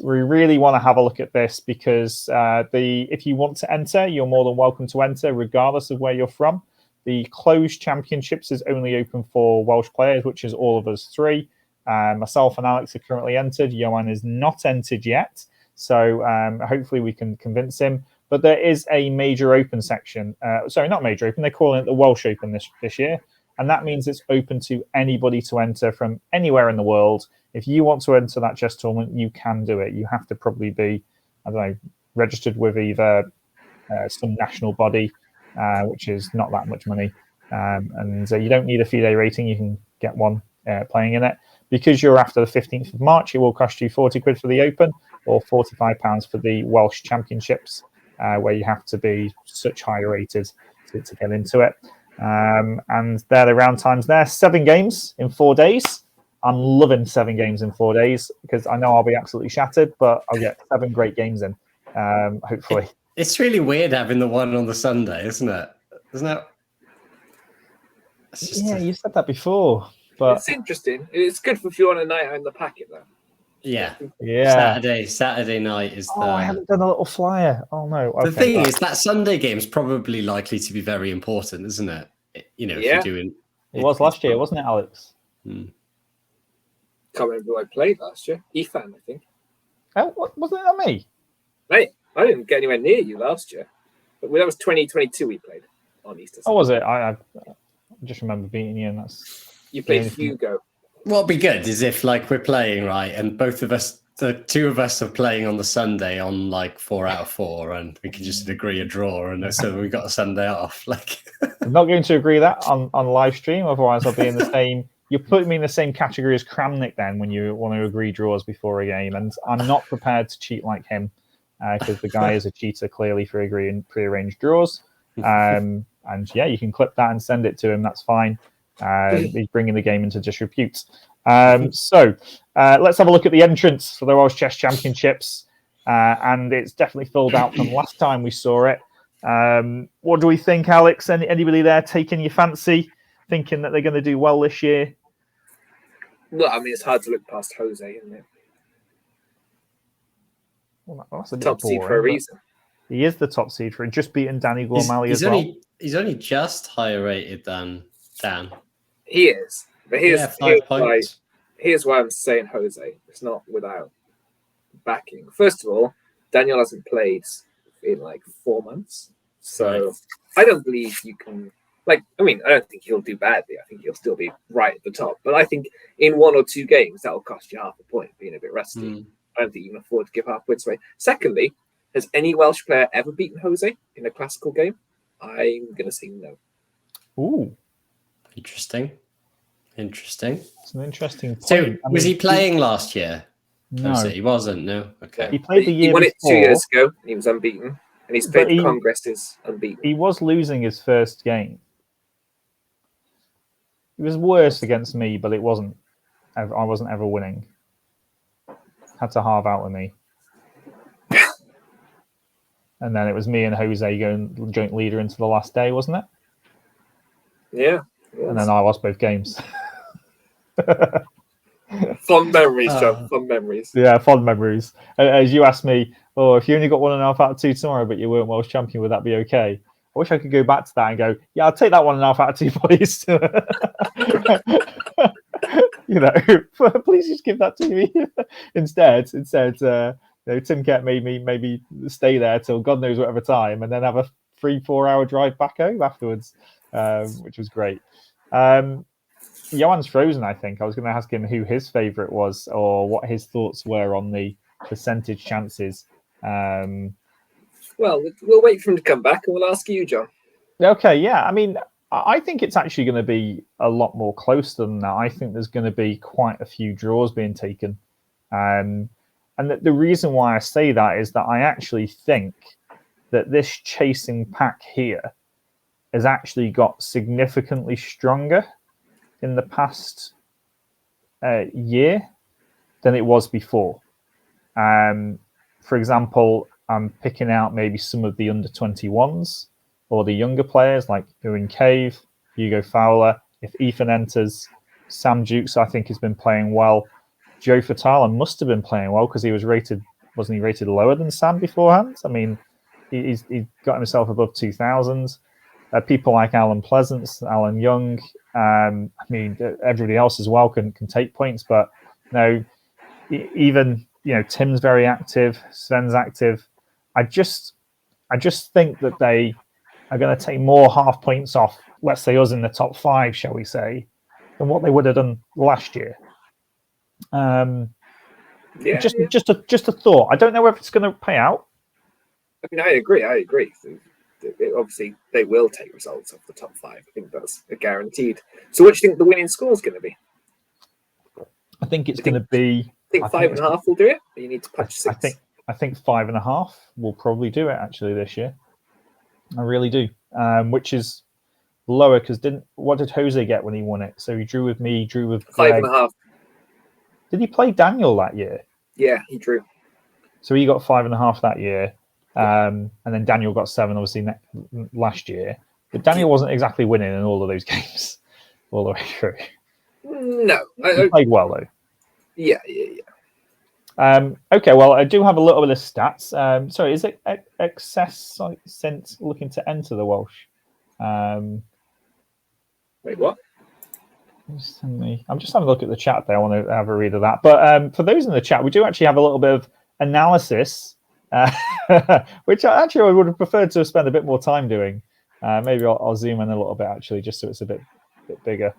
we really want to have a look at this because if you want to enter, you're more than welcome to enter, regardless of where you're from. The closed championships is only open for Welsh players, which is all of us 3. Myself and Alex are currently entered. Johan is not entered yet. So hopefully we can convince him. But there is a major open section. Sorry, not major open. They're calling it the Welsh Open this year. And that means it's open to anybody to enter from anywhere in the world. If you want to enter that chess tournament, you can do it. You have to probably be, I don't know, registered with either some national body, which is not that much money. And you don't need a FIDE rating. You can get one playing in it. Because you're after the 15th of March, it will cost you 40 quid for the Open or £45 for the Welsh Championships, where you have to be such high rated to get into it. And they're the round times there. 7 games in 4 days. I'm loving 7 games in 4 days because I know I'll be absolutely shattered, but I'll get 7 great games in, hopefully. It's really weird having the one on the Sunday, isn't it? Isn't it? Yeah, you said that before. But it's interesting. It's good for if you want a night out in the packet, though. Yeah. Yeah. Saturday night is the... Oh, I haven't done a little flyer. Oh, no. Okay, the thing is, that Sunday game is probably likely to be very important, isn't it? You know, if you're doing... It was last year, wasn't it, Alex? Can't remember who I played last year. Ethan, I think. Oh, wasn't it on me? Mate, I didn't get anywhere near you last year. But that was 2022 we played on Easter Sunday. Oh, was it? I just remember beating you, and that's... You played Hugo. What'd be good is if, like, we're playing, right, and both of us, the 2 of us are playing on the Sunday on, like, 4 out of 4, and we can just agree a draw, and so we got a Sunday off. Like, I'm not going to agree that on live stream, otherwise I'll be in the same... You're putting me in the same category as Kramnik then when you want to agree draws before a game, and I'm not prepared to cheat like him because the guy is a cheater clearly for agreeing prearranged draws. And yeah, you can clip that and send it to him. That's fine. He's bringing the game into disrepute. So let's have a look at the entrance for the Welsh Chess Championships, and it's definitely filled out from last time we saw it. What do we think, Alex? Anybody there taking your fancy, thinking that they're going to do well this year? Well, I mean, it's hard to look past Jose, isn't it? Well, that's a top seed for a reason. He is the top seed for just beating Danny Gormali as well. He's only just higher rated than Dan. He is. But here's 5 points. Here's why I'm saying Jose. It's not without backing. First of all, Daniel hasn't played in like 4 months. So I don't believe you can... I don't think he'll do badly. I think he'll still be right at the top. But I think in 1 or 2 games, that'll cost you half a point, being a bit rusty. I don't think you can afford to give half points away. Secondly, has any Welsh player ever beaten Jose in a classical game? I'm going to say no. Ooh. Interesting. It's an interesting point. So, was he playing last year? No. Jose? He wasn't, no? Okay. He played the year He won it before. 2 years ago, and he was unbeaten. And he's played Congresses unbeaten. He was losing his first game. It was worse against me, but it wasn't. I wasn't ever winning. Had to halve out with me. And then it was me and Jose going joint leader into the last day, wasn't it? Yeah. And then I lost both games. Fond memories, John. Fond memories. Yeah, fond memories. As you asked me, if you only got 1.5 out of 2 tomorrow, but you weren't Welsh champion, would that be okay? I wish I could go back to that and go, yeah, I'll take that 1.5 out of 2, please. Please just give that to me. Instead, Tim Kett made me maybe stay there till God knows whatever time, and then have a 3-4 hour drive back home afterwards, which was great. Johan's frozen, I think. I was going to ask him who his favourite was or what his thoughts were on the percentage chances. Well, we'll wait for him to come back and we'll ask you, John. Okay, yeah. I mean, I think it's actually going to be a lot more close than that. I think there's going to be quite a few draws being taken. And the reason why I say that is that I actually think that this chasing pack here has actually got significantly stronger in the past year than it was before. For example, I'm picking out maybe some of the under-21s or the younger players like Owen Cave, Hugo Fowler. If Ethan enters, Sam Jukes, I think, has been playing well. Joe Fatala must have been playing well because he was wasn't he rated lower than Sam beforehand? I mean, he got himself above 2,000. People like Alan Pleasance, Alan Young, everybody else as well can take points, but no, even Tim's very active, Sven's active. I just think that they are going to take more half points off, let's say us in the top 5, shall we say, than what they would have done last year. Just a thought. I don't know if it's going to pay out. I mean, I agree. Obviously, they will take results off the top 5. I think that's a guaranteed. So, what do you think the winning score is going to be? I think it's going to be. I think 5.5 will do it. You need to punch 6. I think 5.5 will probably do it actually this year. I really do. Which is lower because what did Jose get when he won it? So he drew with me, drew with Greg. 5.5. Did he play Daniel that year? Yeah, he drew. So he got 5.5 that year, and then Daniel got 7 obviously last year. But Daniel wasn't exactly winning in all of those games all the way through. No, he played well though. Yeah. Okay, well, I do have a little bit of stats. Sorry, is it Access sent looking to enter the Welsh? Wait, what? I'm just having a look at the chat there. I want to have a read of that. But for those in the chat, we do actually have a little bit of analysis, which I would have preferred to spend a bit more time doing. Maybe I'll zoom in a little bit, actually, just so it's a bit bigger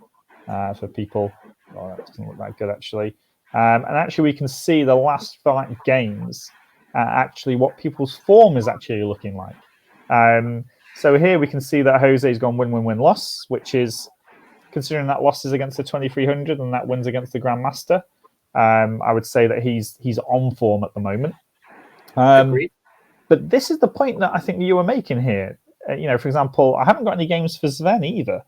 for people. Oh, that doesn't look that good, actually. And actually, we can see the last 5 games, actually, what people's form is actually looking like. So here we can see that Jose's gone win, loss, which is, considering that loss is against the 2300 and that wins against the Grandmaster, I would say that he's on form at the moment. Agreed. But this is the point that I think you were making here. For example, I haven't got any games for Sven either.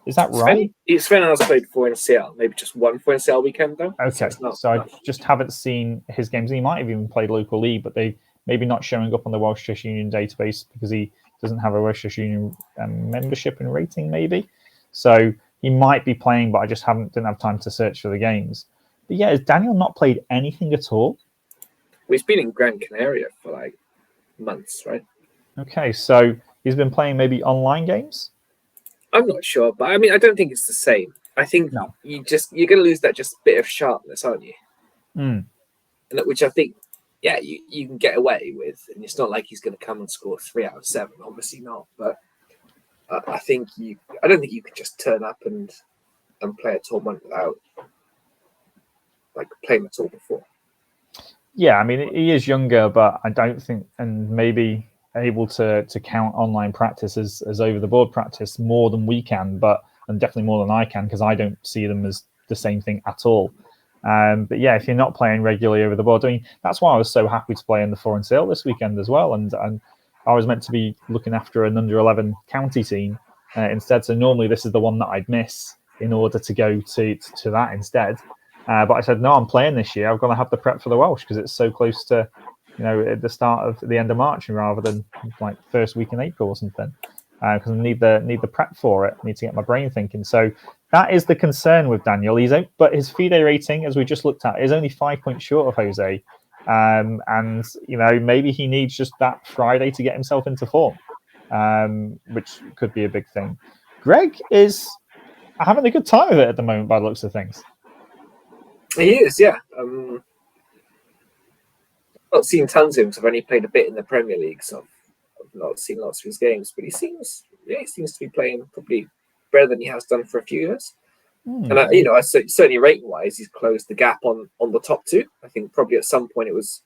Is that right? Sven has played 4 in CL, maybe just 1 for CL weekend though. Okay, so I just haven't seen his games. He might have even played local league, but they maybe not showing up on the Welsh Chess Union database because he doesn't have a Welsh Chess Union membership and rating, maybe. So he might be playing, but I just didn't have time to search for the games. But yeah, has Daniel not played anything at all? Well, he's been in Gran Canaria for like months, right? Okay, so he's been playing maybe online games? I'm not sure, but I mean, I don't think it's the same. I think you're going to lose that just bit of sharpness, aren't you? And which I think, you can get away with, and it's not like he's going to come and score 3 out of 7. Obviously not, but I don't think you can just turn up and play a tournament without like playing at all before. Yeah, I mean, he is younger, but I don't think, and maybe able to count online practice as over the board practice more than we can, and definitely more than I can, because I don't see them as the same thing at all. But yeah, if you're not playing regularly over the board, I mean, that's why I was so happy to play in the Foreign Sale this weekend as well. And I was meant to be looking after an under 11 county team instead. So normally this is the one that I'd miss in order to go to that instead. But I said, no, I'm playing this year. I've got to have the prep for the Welsh because it's so close to, at the start of the end of March rather than like first week in April or something. Because I need the prep for it. I need to get my brain thinking. So that is the concern with Daniel. But his FIDE rating, as we just looked at, is only 5 points short of Jose. And maybe he needs just that Friday to get himself into form, which could be a big thing. Greg is having a good time with it at the moment by the looks of things. He is, yeah. I've not seen tons of him because I've only played a bit in the Premier League, so I've not seen lots of his games. But he seems to be playing probably better than he has done for a few years. And I certainly rating-wise, he's closed the gap on the top 2. I think probably at some point it was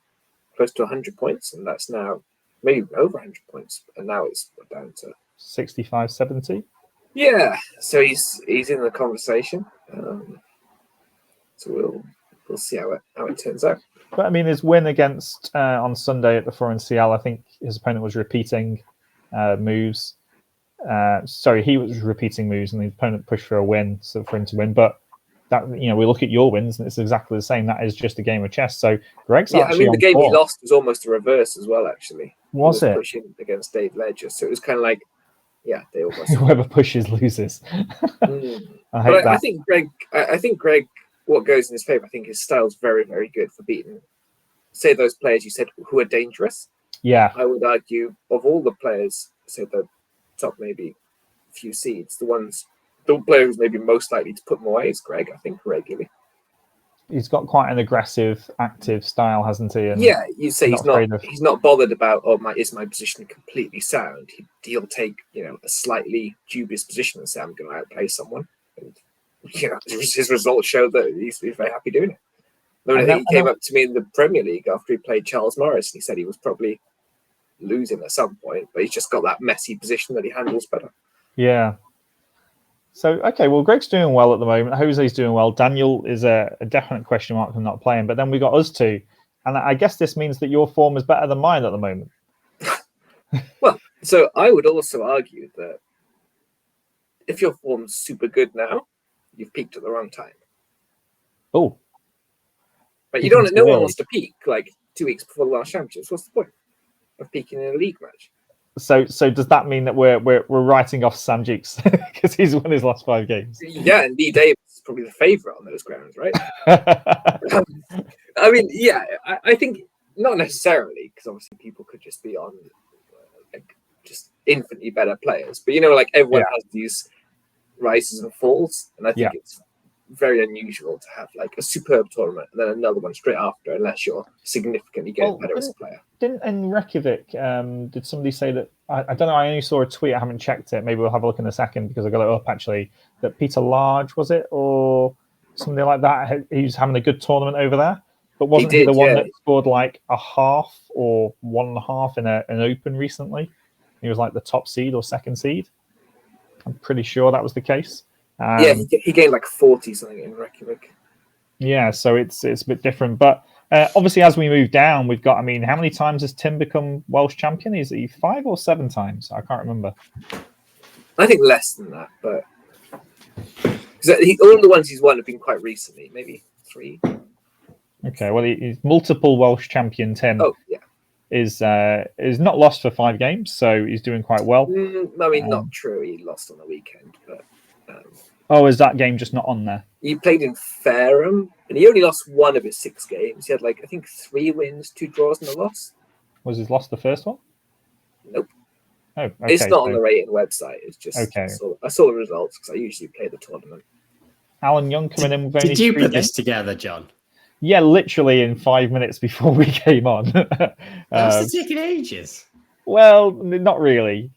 close to 100 points, and that's now maybe over 100 points, and now it's down to 65, 70. Yeah, so he's in the conversation. So we'll see how it turns out. But I mean, his win against on Sunday at the Foreign CL, I think his opponent was repeating moves. He was repeating moves, and the opponent pushed for a win, so for him to win. But that we look at your wins, and it's exactly the same. That is just a game of chess. So Greg's actually the game he lost was almost a reverse as well. Actually, was it pushing against Dave Ledger? So it was kind of like, they almost whoever pushes loses. I think Greg. What goes in his favor, I think his style's very, very good for beating, say, those players you said who are dangerous. Yeah, I would argue of all the players, say the top maybe few seeds, the player who's maybe most likely to put them away is Greg. I think regularly. he's got quite an aggressive, active style, hasn't he? And yeah, you say not he's not bothered about is my position completely sound. He'll take a slightly dubious position and say I'm going to outplay someone, and his results show that he's very happy doing it. I think he came up to me in the Premier League after he played Charles Morris, and he said he was probably losing at some point, but he's just got that messy position that he handles better. Yeah. So, okay, well, Greg's doing well at the moment. Jose's doing well. Daniel is a definite question mark for not playing. But then we got us two. And I guess this means that your form is better than mine at the moment. Well, so I would also argue that if your form's super good now, you've peaked at the wrong time. Oh. But you don't. No one wants to peak like 2 weeks before the Welsh Championships. What's the point of peaking in a league match? So does that mean that we're writing off Sam Jukes because he's won his last 5 games? Yeah, and Lee Davis is probably the favourite on those grounds, right? I mean, yeah, I think not necessarily, because obviously people could just be on just infinitely better players. But like everyone has these rises and falls, and I think it's very unusual to have like a superb tournament and then another one straight after, unless you're significantly getting better as a player. Didn't in Reykjavik, did somebody say that? I don't know. I only saw a tweet. I haven't checked it. Maybe we'll have a look in a second because I got it up actually. That Peter Large, was it, or something like that? He was having a good tournament over there, but wasn't he the one that scored like a half or 1.5 in an Open recently? He was like the top seed or second seed. I'm pretty sure that was the case. He gained like 40 something in Reykjavik. Yeah, so it's a bit different. But obviously, as we move down, we've got, how many times has Tim become Welsh champion? Is he 5 or 7 times? I can't remember. I think less than that, but all the ones he's won have been quite recently, maybe 3. Okay, well, he's multiple Welsh champion, Tim. Oh, yeah. Is not lost for 5 games, so he's doing quite well. I mean, not true. He lost on the weekend, but... is that game just not on there? He played in Fareham, and he only lost 1 of his 6 games. He had I think 3 wins, 2 draws, and a loss. Was his loss the first one? Nope. Oh, okay. It's not on the rating website. It's just okay. I saw the results because I usually play the tournament. Alan Young coming in with only Did you put this together, John? Yeah, literally in 5 minutes before we came on. That's taking ages. Well, not really.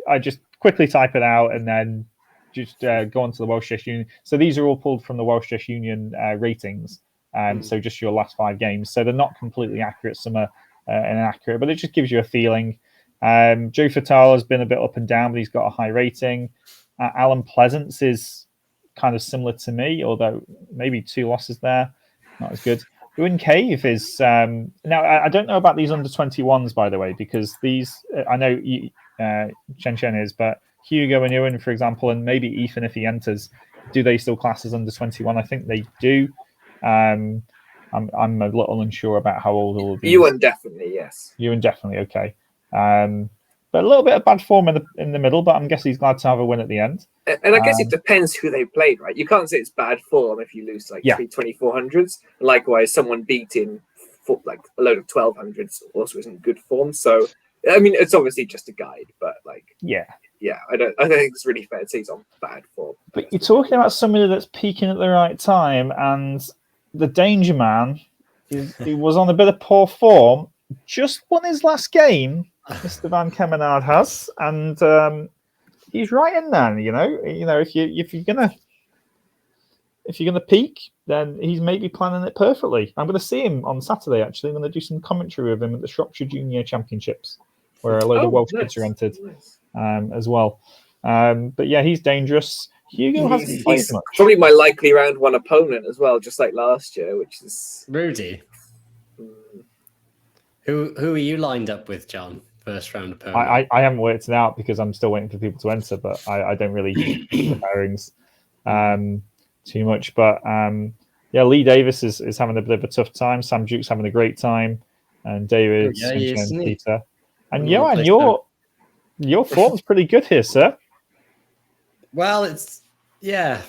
I just quickly type it out and then just go onto the Welsh Chess Union. So these are all pulled from the Welsh Chess Union ratings. So just your last 5 games. So they're not completely accurate. Some are inaccurate, but it just gives you a feeling. Joe Fatale has been a bit up and down, but he's got a high rating. Alan Pleasance is kind of similar to me, although maybe 2 losses there. Not as good. Ewan Cave is... now, I don't know about these under-21s, by the way, because these... I know Chen Chen is, but Hugo and Ewan, for example, and maybe Ethan if he enters, do they still class as under-21? I think they do. I'm a little unsure about how old all of these. Ewan definitely, yes. Ewan definitely, okay. But a little bit of bad form in the middle, but I'm guessing he's glad to have a win at the end. And I guess it depends who they played, right? You can't say it's bad form if you lose 3 2400s. Likewise, someone beating a load of 1200s also isn't good form. So, I mean, it's obviously just a guide, but yeah, I don't think it's really fair to say he's on bad form. But you're talking about somebody that's peaking at the right time, and the Danger Man, he was on a bit of poor form, just won his last game. Mr. Van Kemenard has, and he's right in there. If you're gonna peak, then he's maybe planning it perfectly. I'm going to see him on Saturday. Actually, I'm going to do some commentary with him at the Shropshire Junior Championships, where a load of Welsh kids are entered as well. But yeah, he's dangerous. Hugo hasn't played much. Probably my likely round 1 opponent as well, just like last year, which is Rudy. Who are you lined up with, John? First round opponent. I haven't worked it out because I'm still waiting for people to enter, but I don't really keep the pairings too much. But Lee Davis is having a bit of a tough time. Sam Duke's having a great time, and David, Peter, and Johan, your form's pretty good here, sir. Well, I'm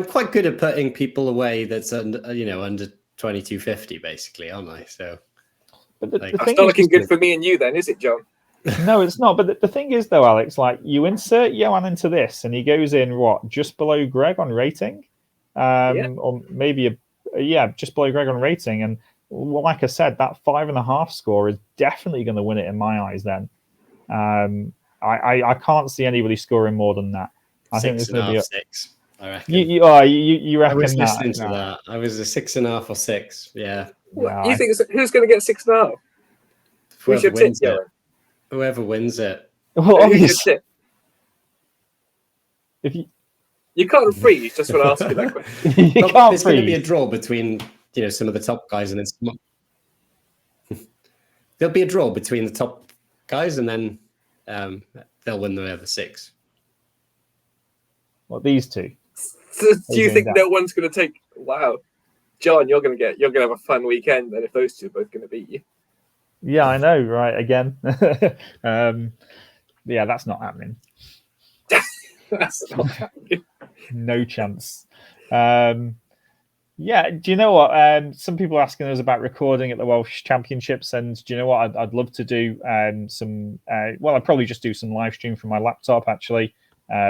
quite good at putting people away that's under 2250 basically, aren't I? So. But that's not looking good for me and you then, is it, John? No, it's not. But the thing is, though, Alex, you insert Johan into this and he goes in, just below Greg on rating? or maybe just below Greg on rating. And well, like I said, that 5.5 score is definitely going to win it in my eyes. Then I can't see anybody scoring more than that. I think it's going to be 6. I reckon. You reckon I was that? listening to that. I was a 6.5 or 6. Yeah. What, you think who's going to get 6.5? Whoever wins it. Whoever wins it. Well, obviously, if you can't freeze, just want to ask you that question. You can't There's going to be a draw between some of the top guys, and then there'll be a draw between the top guys, and then they'll win the other 6. Well, these two. So do you think no one's going to take? Wow, John, you're going to have a fun weekend then if those two are both going to beat you. Yeah, I know, right? Again, yeah, that's not happening. That's not happening. No chance. Yeah, do you know what? Some people are asking us about recording at the Welsh Championships, and do you know what? I'd love to do some. Well, I'd probably just do some live stream from my laptop actually,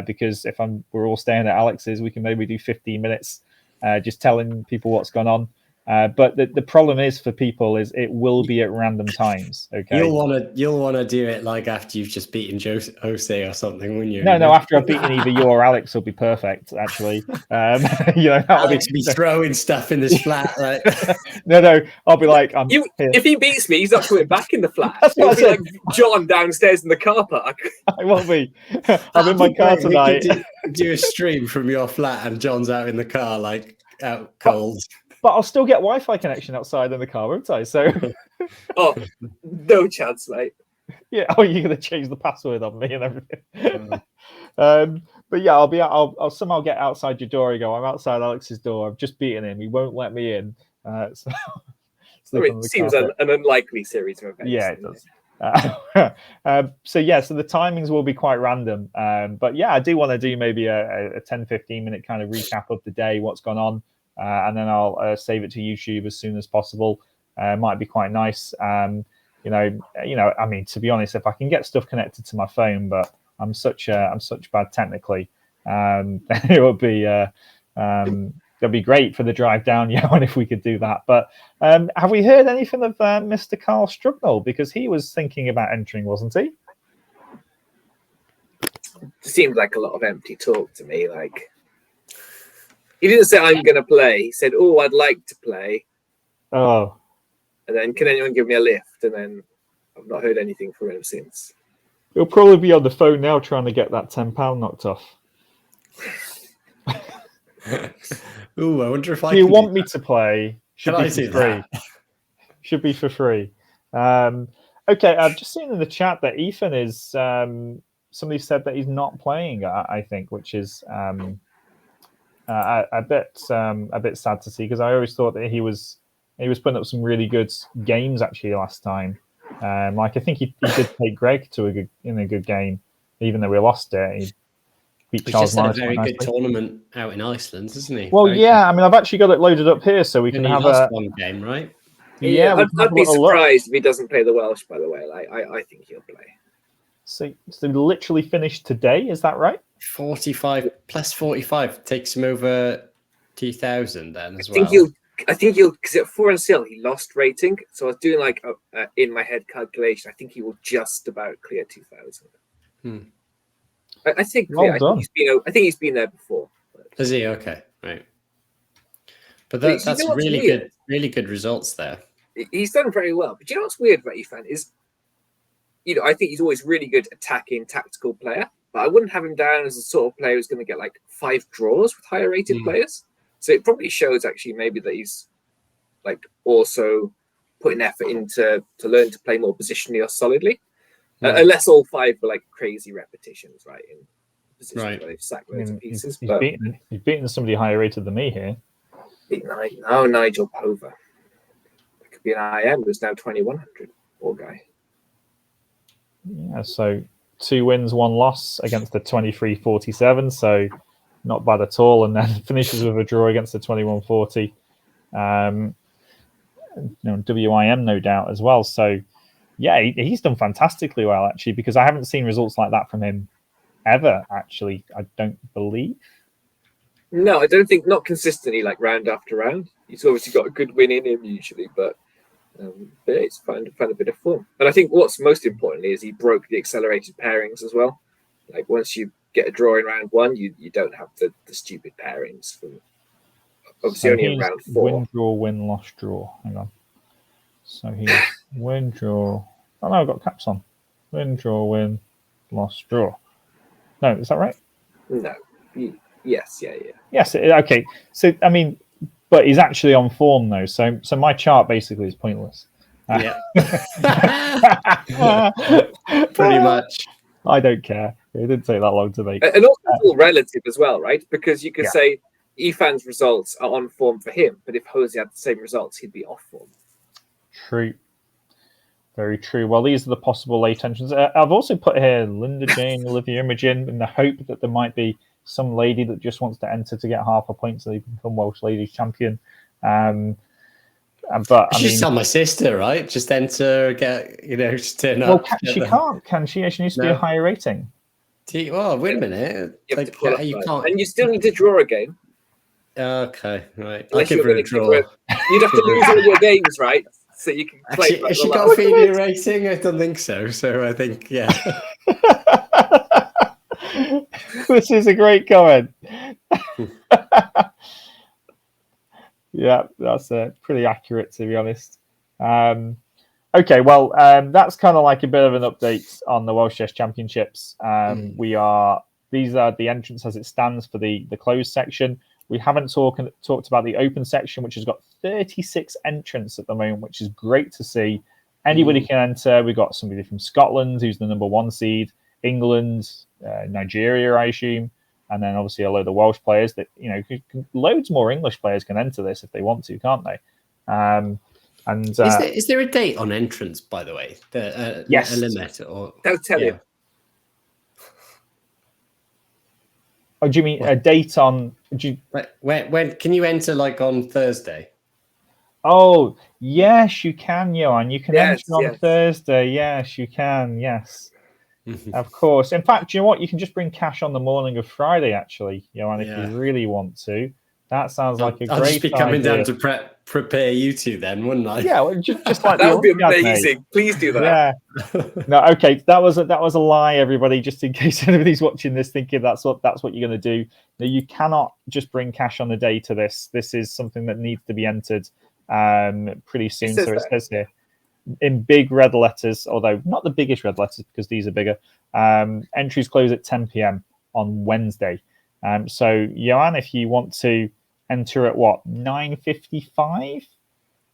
because if we're all staying at Alex's, we can maybe do 15 minutes, just telling people what's gone on. But the problem is for people is it will be at random times. Okay, you'll wanna do it like after you've just beaten Jose or something, wouldn't you? No, after I've beaten either you or Alex, will be perfect. Actually, Alex will be throwing stuff in this flat. Right? No, I'll be like, if he beats me, he's not coming back in the flat. That's what I said. Like John downstairs in the car park. I won't be. I'm in my car tonight. Do a stream from your flat, and John's out in the car, like out cold. But I'll still get Wi-Fi connection outside in the car, won't I? So, oh, no chance, mate. Yeah. Oh, you're gonna change the password on me and everything. But yeah, I'll somehow get outside your door. I go. I'm outside Alex's door. I've just beaten him. He won't let me in. So it seems an unlikely series of events. Yeah, it does. So the timings will be quite random. But yeah, I do want to do maybe a 10-15 minute kind of recap of the day, what's gone on. And then I'll save it to YouTube as soon as possible. Might be quite nice. I mean, to be honest, if I can get stuff connected to my phone, but I'm such bad technically, it would be that'd be great for the drive down, and if we could do that. But have we heard anything of Mr. Carl Strugnall? Because he was thinking about entering, wasn't he? Seemed like a lot of empty talk to me. Like, he didn't say I'm going to play. He said, "Oh, I'd like to play." Oh. And then, can anyone give me a lift? And then I've not heard anything from him since. He'll probably be on the phone now trying to get that £10 knocked off. Ooh, I wonder if I. Do you want me to play? Should be for free. Should be for free. Okay, I've just seen in the chat that Ethan is. Somebody said that he's not playing. I think, which is a bit sad to see, because I always thought that he was putting up some really good games actually last time. Like I think he did take Greg to a good game, even though we lost it. He beat Charles Morris. Just had a very good tournament out in Iceland, isn't he? Well, yeah. I mean, I've actually got it loaded up here, so we can have one game, right? Yeah, I'd be surprised if he doesn't play the Welsh. By the way, like I think he'll play. So literally finished today, is that right? 45 plus 45 takes him over 2,000 then as well. I think he'll because at 4 and Seal he lost rating, so I was doing like in my head calculation. I think he will just about clear 2,000. I think. Well done. I think he's been there before. Is he? Okay, right. But that's really good results there. He's done very well. But you know what's weird about Ethan is, I think he's always really good attacking, tactical player. But I wouldn't have him down as the sort of player who's going to get like 5 draws with higher rated players. So it probably shows actually maybe that he's like also putting effort into to learn to play more positionally or solidly. Unless all 5 were like crazy repetitions, right? In positions where they've sacked loads of pieces. He's beaten somebody higher rated than me here. Nigel Pova. It could be an IM who's now 2,100. Poor guy. Yeah, so 2 wins, 1 loss against the 23-47, so not bad at all. And then finishes with a draw against the 21-40. WIM, no doubt, as well. So, yeah, he's done fantastically well, actually, because I haven't seen results like that from him ever, actually, I don't believe. No, I don't think, not consistently, like round after round. He's obviously got a good win in him usually, but it's found a bit of form. And I think what's most importantly is he broke the accelerated pairings as well. Like once you get a draw in round one, you don't have the stupid pairings from obviously only in round 4. Win, draw, win, loss, draw. Hang on. So he's win, draw. Oh no, I've got caps on. Win, draw, win, loss, draw. No, is that right? No. Yes, yeah. Yes, okay. So I mean, but he's actually on form though. So my chart basically is pointless. Yeah. Pretty much. I don't care. It didn't take that long to make. And also it's all relative as well, right? Because you could say Efan's results are on form for him, but if Jose had the same results, he'd be off form. True. Very true. Well, these are the possible late entrants. I've also put here Linda Jane, Olivia Imogen, in the hope that there might be some lady that just wants to enter to get half a point so they can become Welsh Ladies Champion. But she's tell my sister, right? Just enter, just turn up. Well, she can't, can she? She needs to be a higher rating. Oh, wait a minute. You can't. And you still need to draw a game. Okay, right. I'll give her a draw. You'd have to lose all your games, right? So you can play. Has she got a Phoebe rating? I don't think so. So I think, yeah. This is a great comment. Yeah, that's pretty accurate, to be honest. Okay, well, that's kind of like a bit of an update on the Welsh Chess Championships. These are the entrants as it stands for the closed section. We haven't talked about the open section, which has got 36 entrants at the moment, which is great to see. Anybody can enter. We've got somebody from Scotland, who's the number 1 seed, England, Nigeria, I assume, and then obviously a load of Welsh players that, loads more English players can enter this if they want to, can't they? Is there a date on entrance, by the way? Yes. A limit? Or Don't tell you. Oh, do you mean a date on? When can you enter? Like on Thursday? Oh, yes, you can, Johan. You can enter on Thursday. Yes, you can. Yes, of course. In fact, you know what? You can just bring cash on the morning of Friday, actually, Johan, if you really want to. That sounds like a great idea. I'll just be coming down to prepare you two then, wouldn't I? Yeah, well, just like that would be amazing. Please do that. Yeah. No, okay. That was a lie, everybody. Just in case anybody's watching this thinking that's what you're going to do. No, you cannot just bring cash on the day to this. This is something that needs to be entered pretty soon. So it says here in big red letters, although not the biggest red letters because these are bigger. Entries close at 10 p.m. on Wednesday. So, Johan, if you want to enter at 9:55,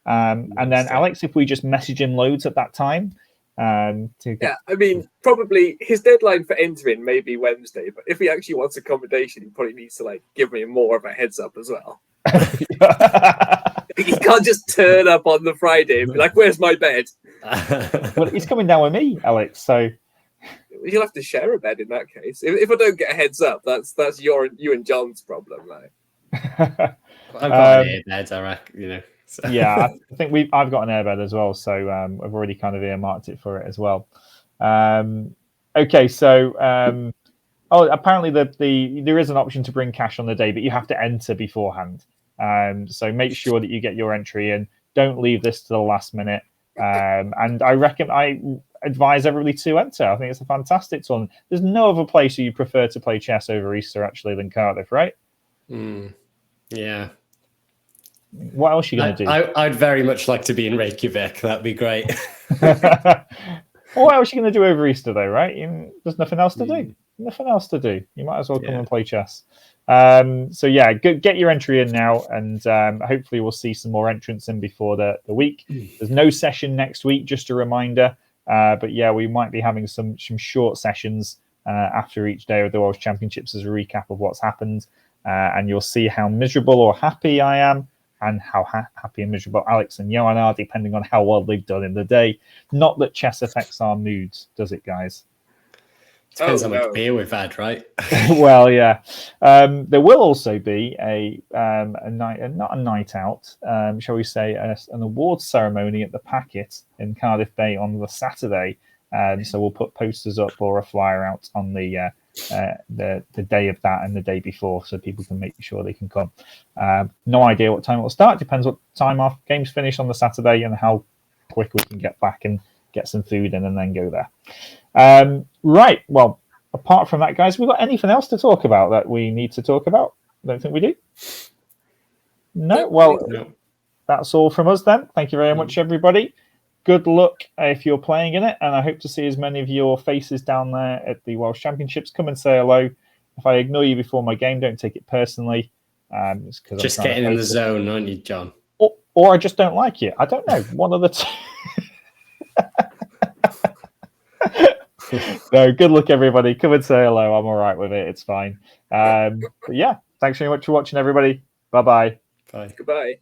and then Alex, if we just message him loads at that time. I mean, probably his deadline for entering may be Wednesday, but if he actually wants accommodation, he probably needs to give me more of a heads up as well. He can't just turn up on the Friday and be like, "Where's my bed?" Well, he's coming down with me, Alex. So you'll have to share a bed in that case. If I don't get a heads up, that's you and John's problem, though. I've got an airbed, I reckon, So. Yeah, I think I've got an airbed as well, so I've already kind of earmarked it for it as well. Okay, so apparently there is an option to bring cash on the day, but you have to enter beforehand. So make sure that you get your entry in. Don't leave this to the last minute. And I advise everybody to enter. I think it's a fantastic tournament. There's no other place you prefer to play chess over Easter actually than Cardiff, right? Yeah. What else are you going to do? I'd very much like to be in Reykjavik. That'd be great. What else are you going to do over Easter, though, right? There's nothing else to do. Nothing else to do. You might as well come and play chess. So, yeah, get your entry in now, and hopefully we'll see some more entrants in before the week. There's no session next week, just a reminder. But, yeah, we might be having some short sessions after each day of the Welsh Championships as a recap of what's happened. And you'll see how miserable or happy I am and how happy and miserable Alex and Johan are, depending on how well they've done in the day. Not that chess affects our moods, does it, guys? Depends how much beer we've had, right? Well, yeah. There will also be a night, not a night out, shall we say, an awards ceremony at the Packet in Cardiff Bay on the Saturday. So we'll put posters up or a flyer out on the the day of that and the day before, so people can make sure they can come. No idea what time it will start. Depends what time our games finish on the Saturday and how quick we can get back and get some food in and then go there. Right. Well, apart from that, guys, we got anything else to talk about that we need to talk about? I don't think we do. No. Well, that's all from us then. Thank you very much, everybody. Good luck if you're playing in it, and I hope to see as many of your faces down there at the Welsh Championships. Come and say hello. If I ignore you before my game, don't take it personally. It's just getting in the zone, aren't you, John? Or I just don't like you. I don't know. One of the two. No, good luck, everybody. Come and say hello. I'm all right with it. It's fine. But yeah, thanks very much for watching, everybody. Bye-bye. Bye. Goodbye.